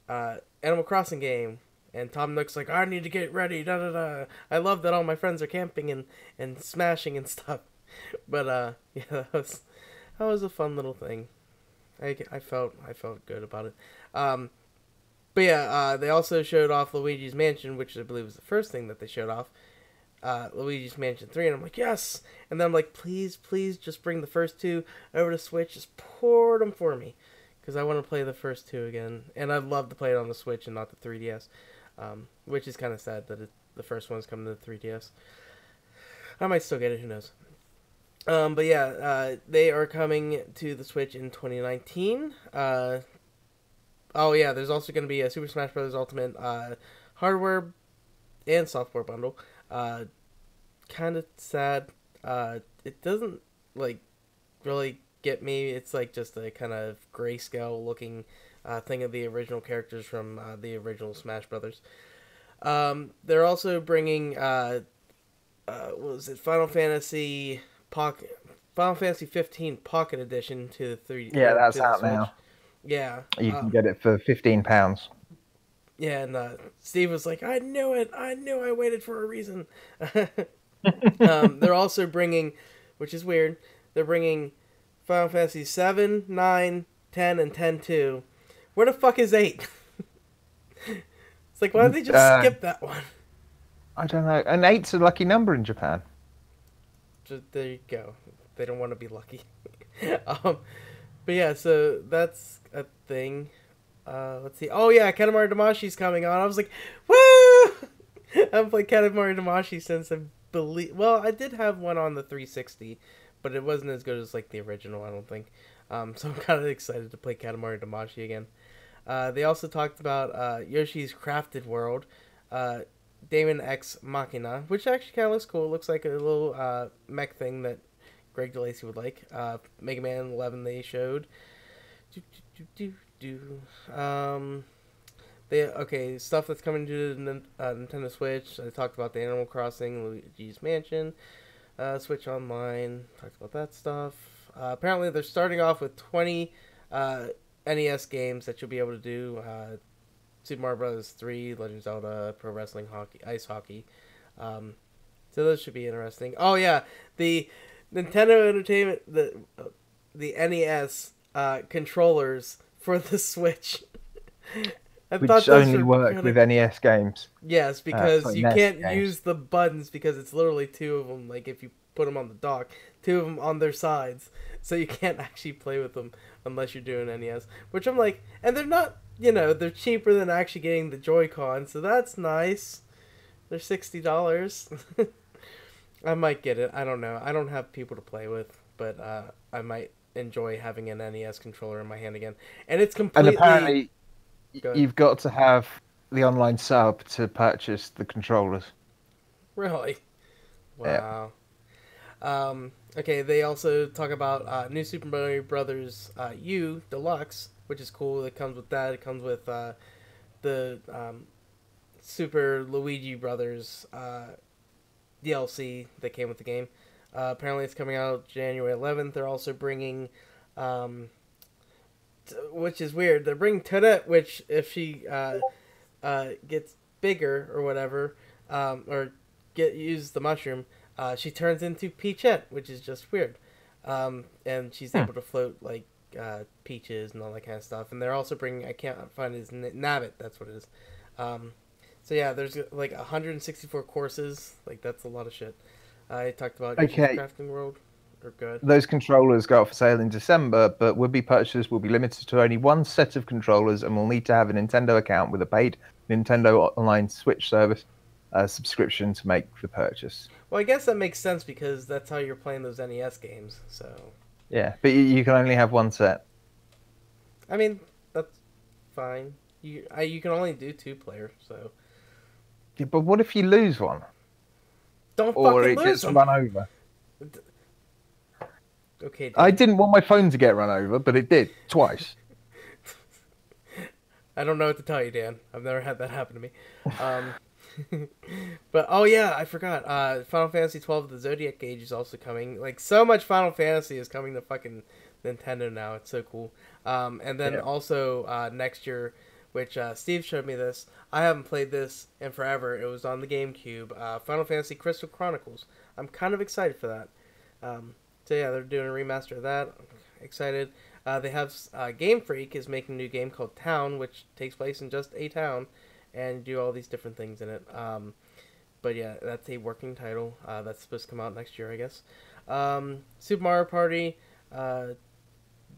Animal Crossing game. And Tom Nook's like, I need to get ready, da-da-da. I love that all my friends are camping and smashing and stuff. But, yeah, that was a fun little thing. I felt good about it. But yeah, they also showed off Luigi's Mansion, which I believe was the first thing that they showed off. Luigi's Mansion 3, and I'm like, yes! And then I'm like, please, please, just bring the first two over to Switch. Just port them for me. Because I want to play the first two again. And I'd love to play it on the Switch and not the 3DS. Which is kind of sad that the first one's coming to the 3DS. I might still get it, who knows. But yeah, they are coming to the Switch in 2019. Oh yeah, there's also going to be a Super Smash Bros. Ultimate hardware and software bundle. Kind of sad. It doesn't like really get me. It's like just a kind of grayscale looking thing of the original characters from the original Smash Brothers. They're also bringing what was it? Final Fantasy 15 Pocket Edition to the 3. Yeah, that's to the out Switch. now. Yeah, You can get it for £15. Yeah, and Steve was like, I knew it. I knew I waited for a reason. They're also bringing, which is weird, they're bringing Final Fantasy 7, 9, 10, and 10-2. Where the fuck is 8? It's like, why did they just skip that one? I don't know. And 8's a lucky number in Japan. Just, there you go. They don't want to be lucky. But yeah, so that's a thing. Let's see. Oh yeah, Katamari Damashi's coming on. I was like, woo! I haven't played Katamari Damashi since I did have one on the 360, but it wasn't as good as like the original, I don't think. So I'm kind of excited to play Katamari Damashi again. They also talked about Yoshi's Crafted World, Daemon X Machina, which actually kind of looks cool. It looks like a little mech thing that Greg DeLacy would like. Mega Man 11 they showed. Stuff that's coming to the Nintendo Switch. I talked about the Animal Crossing, Luigi's Mansion, Switch Online. Talked about that stuff. Apparently, they're starting off with 20 NES games that you'll be able to do. Super Mario Bros. 3, Legend of Zelda, Pro Wrestling, Hockey, Ice Hockey. So those should be interesting. Oh yeah, the Nintendo Entertainment, the NES controllers for the Switch. Which only work with NES games. Yes, because like you NES can't games. use the buttons because it's literally two of them. Like if you put them on the dock, two of them on their sides, so you can't actually play with them unless you're doing NES. Which I'm like, and they're not, they're cheaper than actually getting the Joy-Con, so that's nice. They're $60. I might get it. I don't know. I don't have people to play with, but I might enjoy having an NES controller in my hand again. And it's completely... And apparently, you've got to have the online sub to purchase the controllers. Really? Wow. Yeah. Okay, they also talk about New Super Mario Brothers U Deluxe, which is cool. It comes with that. It comes with the Super Luigi Brothers DLC that came with the game. Apparently, it's coming out January 11th. They're also bringing, which is weird. They're bringing Toadette, which if she gets bigger or whatever, or use the mushroom, she turns into Peachette, which is just weird. And she's able to float like Peaches and all that kind of stuff. And they're also bringing, I can't find his Nabbit. That's what it is. So yeah, there's like 164 courses. Like that's a lot of shit. I talked about Crafting World. Or good. Those controllers go up for sale in December, but would-be purchasers will be limited to only one set of controllers and will need to have a Nintendo account with a paid Nintendo Online Switch service subscription to make the purchase. Well, I guess that makes sense because that's how you're playing those NES games. So. Yeah, but you can only have one set. I mean, that's fine. You can only do 2-player, so. Yeah, but what if you lose one? Don't or fucking it lose gets them. run over. Okay. Dan. I didn't want my phone to get run over, but it did twice. I don't know what to tell you, Dan. I've never had that happen to me. But oh yeah, I forgot. Final Fantasy 12: The Zodiac Age is also coming. Like so much Final Fantasy is coming to fucking Nintendo now. It's so cool. And then also next year, which Steve showed me this. I haven't played this in forever. It was on the GameCube. Final Fantasy Crystal Chronicles. I'm kind of excited for that. So yeah, they're doing a remaster of that. I'm excited. They have Game Freak is making a new game called Town, which takes place in just a town, and do all these different things in it. But yeah, that's a working title. That's supposed to come out next year, I guess. Super Mario Party.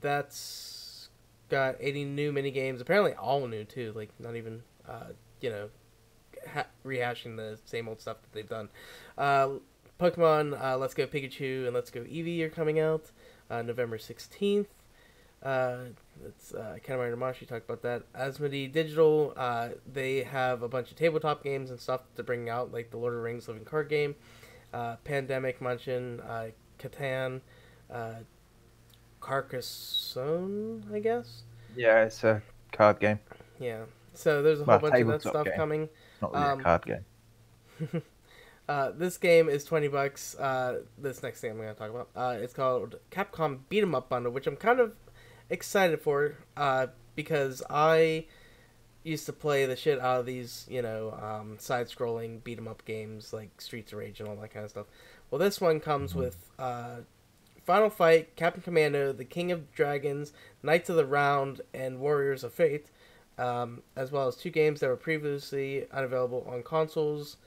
That's got 80 new mini games. Apparently, all new too. Like not even you know rehashing the same old stuff that they've done. Pokemon Let's Go Pikachu and Let's Go Eevee are coming out November 16th. It's Katamari Damacy talked about that. Asmodee Digital, they have a bunch of tabletop games and stuff to bring out, like the Lord of the Rings living card game, Pandemic Munchkin, Catan, Carcassonne, I guess. Yeah, it's a card game. Yeah, so there's a whole bunch of that stuff coming. Not really a card game. This game is $20. This next thing I'm going to talk about, it's called Capcom Beat 'em Up Bundle, which I'm kind of excited for because I used to play the shit out of these, side-scrolling beat 'em up games like Streets of Rage and all that kind of stuff. Well, this one comes with Final Fight, Captain Commando, The King of Dragons, Knights of the Round, and Warriors of Fate, as well as 2 games that were previously unavailable on consoles,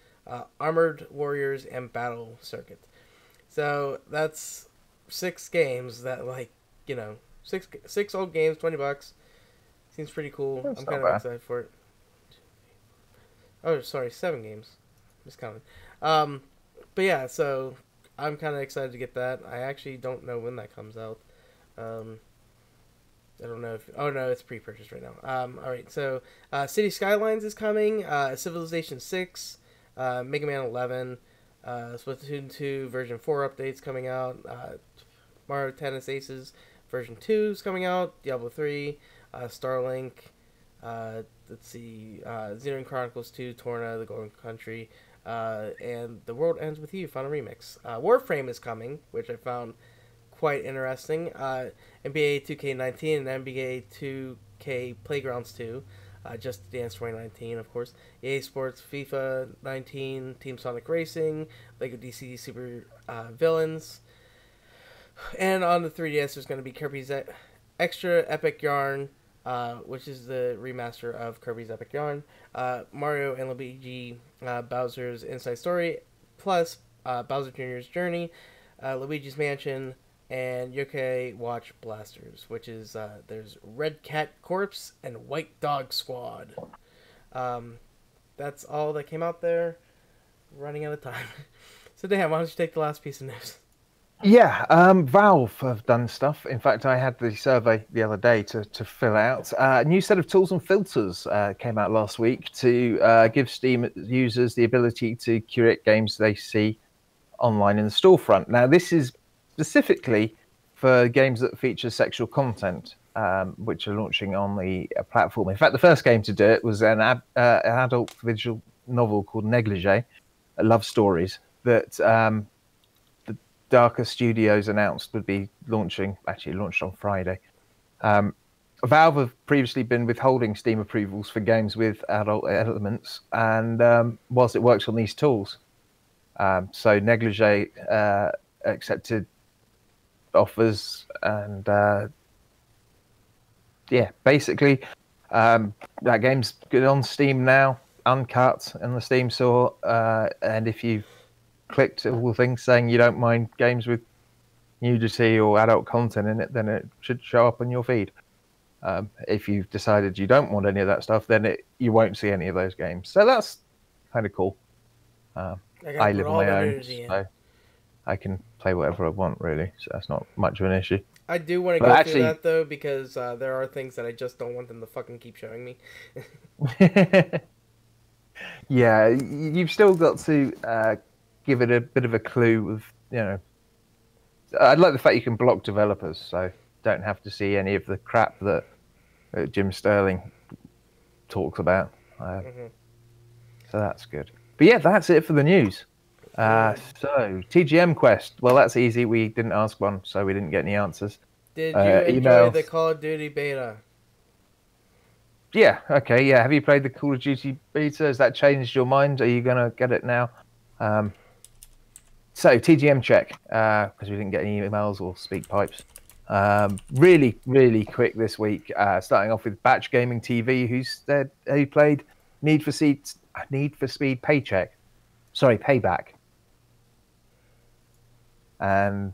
Armored Warriors and Battle Circuit. So that's 6 games that, six old games, $20. Seems pretty cool. I'm kind of excited for it. Oh, sorry, 7 games. Miscounted. But yeah, so I'm kind of excited to get that. I actually don't know when that comes out. I don't know if... Oh, no, it's pre-purchased right now. Alright, so City Skylines is coming. Civilization 6. Mega Man 11. Splatoon 2 version 4 updates coming out. Mario Tennis Aces version 2 is coming out. Diablo 3. Starlink. Let's see. Xenoblade Chronicles 2. Torna, The Golden Country. And The World Ends With You, Final Remix. Warframe is coming, which I found quite interesting. NBA 2K19 and NBA 2K Playgrounds 2. Just Dance 2019, of course. EA Sports FIFA 19, Team Sonic Racing, Lego DC Super Villains. And on the 3DS, there's going to be Kirby's Extra Epic Yarn, which is the remaster of Kirby's Epic Yarn, Mario and Luigi Bowser's Inside Story, plus Bowser Jr.'s Journey, Luigi's Mansion, and Yokai Watch Blasters, which is, there's Red Cat Corpse and White Dog Squad. That's all that came out there. Running out of time. So Dan, why don't you take the last piece of news? Yeah, Valve have done stuff. In fact, I had the survey the other day to fill out. A new set of tools and filters came out last week to give Steam users the ability to curate games they see online in the storefront. Now, this is specifically for games that feature sexual content, which are launching on the platform. In fact, the first game to do it was an adult visual novel called Negligee, Love Stories, that Darker Studios announced would be launching, actually launched on Friday. Valve have previously been withholding Steam approvals for games with adult elements, and whilst it works on these tools. So Negligee accepted offers, and yeah, basically that game's good on Steam now, uncut in the Steam store, and if you clicked all the things saying you don't mind games with nudity or adult content in it, then it should show up on your feed. If you've decided you don't want any of that stuff, then you won't see any of those games. So that's kind of cool. I live on my own, so I can play whatever I want, really. So that's not much of an issue. I do want to go through that, though, because there are things that I just don't want them to fucking keep showing me. Yeah, you've still got to give it a bit of a clue of, I like the fact you can block developers, so don't have to see any of the crap that Jim Sterling talks about. So that's good. But yeah, that's it for the news. So TGM Quest. Well, that's easy. We didn't ask one, so we didn't get any answers. Did you enjoy the Call of Duty beta? Yeah. Okay. Yeah. Have you played the Call of Duty beta? Has that changed your mind? Are you gonna get it now? So TGM check, because we didn't get any emails or speak pipes. Really, really quick this week. Starting off with Batch Gaming TV, who played Need for Speed Payback. And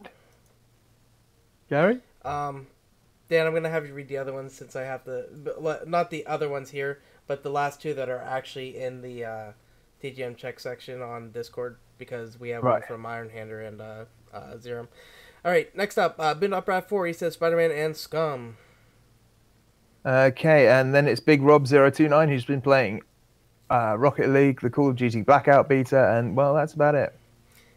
Gary? Dan, I'm going to have you read the other ones since I have not the other ones here, but the last two that are actually in the TGM check section on Discord, because we have one from Iron Hander and Zerum. All right, next up, Bin.Brat 4, he says Spider-Man and Scum. Okay, and then it's Big Rob029 who's been playing Rocket League, the Call of Duty Blackout beta, and, well, that's about it.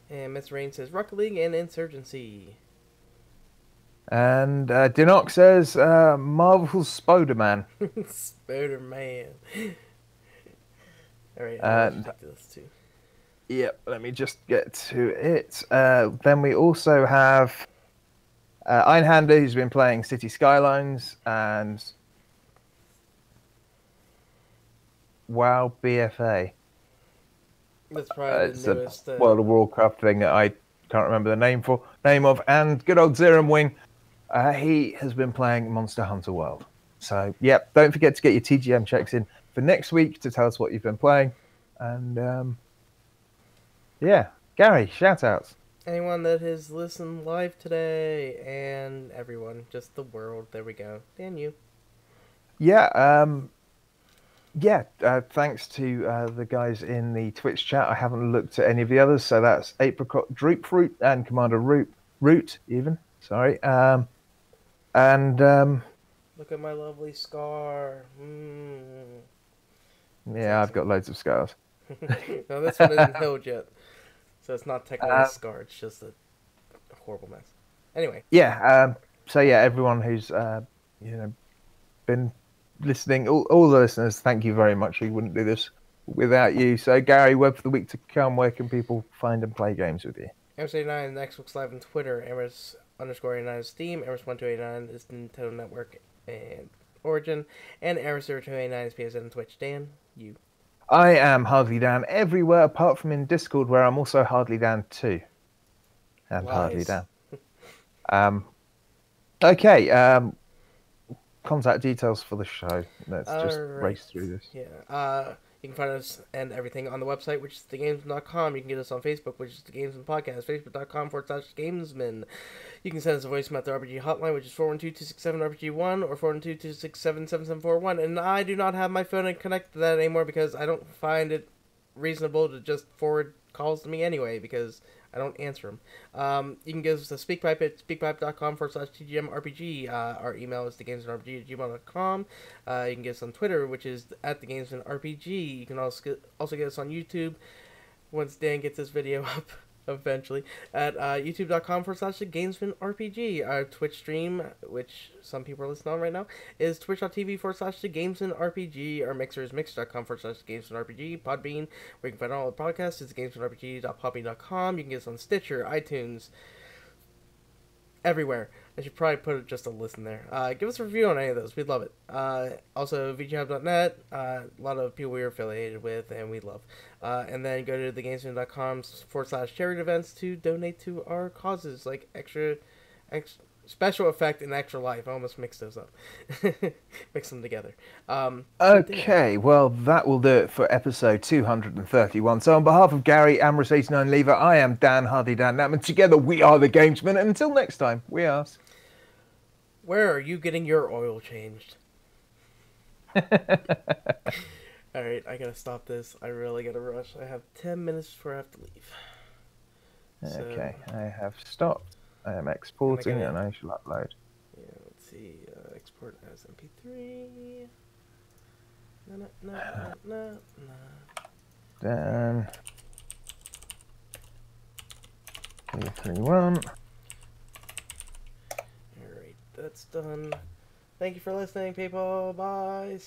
And Miss Rain says Rocket League and Insurgency. And Dinox says Marvel's SpiderMan. SpiderMan. All right, and this too. Yep, let me just get to it. Then we also have Einhander, who's been playing City Skylines, and WoW BFA. That's probably the newest World of Warcraft thing that I can't remember the name of. And good old Zerum Wing, he has been playing Monster Hunter World. So, yep, don't forget to get your TGM checks in for next week to tell us what you've been playing. And, yeah, Gary, shout-outs. Anyone that has listened live today, and everyone, just the world. There we go. Dan, you. Yeah, thanks to the guys in the Twitch chat. I haven't looked at any of the others, so that's Apricot Droopfruit and Commander Root, even. Sorry. Look at my lovely scar. Yeah, I've got loads of scars. No, this one isn't healed yet. So it's not technically a scar, it's just a horrible mess. Anyway. Yeah, everyone who's been listening, all the listeners, thank you very much. We wouldn't do this without you. So Gary, web for the week to come, where can people find and play games with you? Emerus89 Xbox Live and Twitter, Emerus_89 is Steam, Emerus1289 is Nintendo Network and Origin, and Emerus0289 is PSN and Twitch. Dan, you. I am Hardly Dan everywhere apart from in Discord, where I'm also Hardly Dan too. And Lies. Hardly Dan. Okay, contact details for the show. Let's just race through this. Yeah. You can find us and everything on the website, which is thegamesmen.com. You can get us on Facebook, which is the Gamesmen Podcast, facebook.com/Gamesmen. You can send us a voicemail at the RPG hotline, which is 412-267-RPG1 or 412-267-7741. And I do not have my phone connected to that anymore because I don't find it reasonable to just forward calls to me anyway, because I don't answer them. You can give us a SpeakPipe at speakpipe.com/TGMRPG. Our email is thegamesmanrpg@gmail.com. You can get us on Twitter, which is at thegamesmanrpg. You can also get us on YouTube once Dan gets this video up eventually at youtube.com/thegamesmanrpg. Our Twitch stream, which some people are listening on right now, is twitch.tv/thegamesmanrpg. Our mixer is mixer.com/thegamesmanrpg. Podbean, where you can find all the podcasts, is thegamesmanrpg.podbean.com. You can get us on Stitcher, iTunes, everywhere. I should probably put just a listen there. Give us a review on any of those. We'd love it. Also, VGHub.net. A lot of people we're affiliated with and we love. And then go to thegamesman.com/charity events to donate to our causes, like extra special effect and extra life. I almost mixed those up. Mix them together. Okay, well, that will do it for episode 231. So on behalf of Gary, Emerus89 Lever, I am Dan Hardy, Dan Natman. Together we are the Gamesmen, and until next time, we ask, where are you getting your oil changed? Alright, I gotta stop this. I really gotta rush. I have 10 minutes before I have to leave. Okay, I have stopped. I am exporting and I shall upload. Yeah, let's see. Export as MP3. No. Dan. 331. Alright, that's done. Thank you for listening, people. Bye.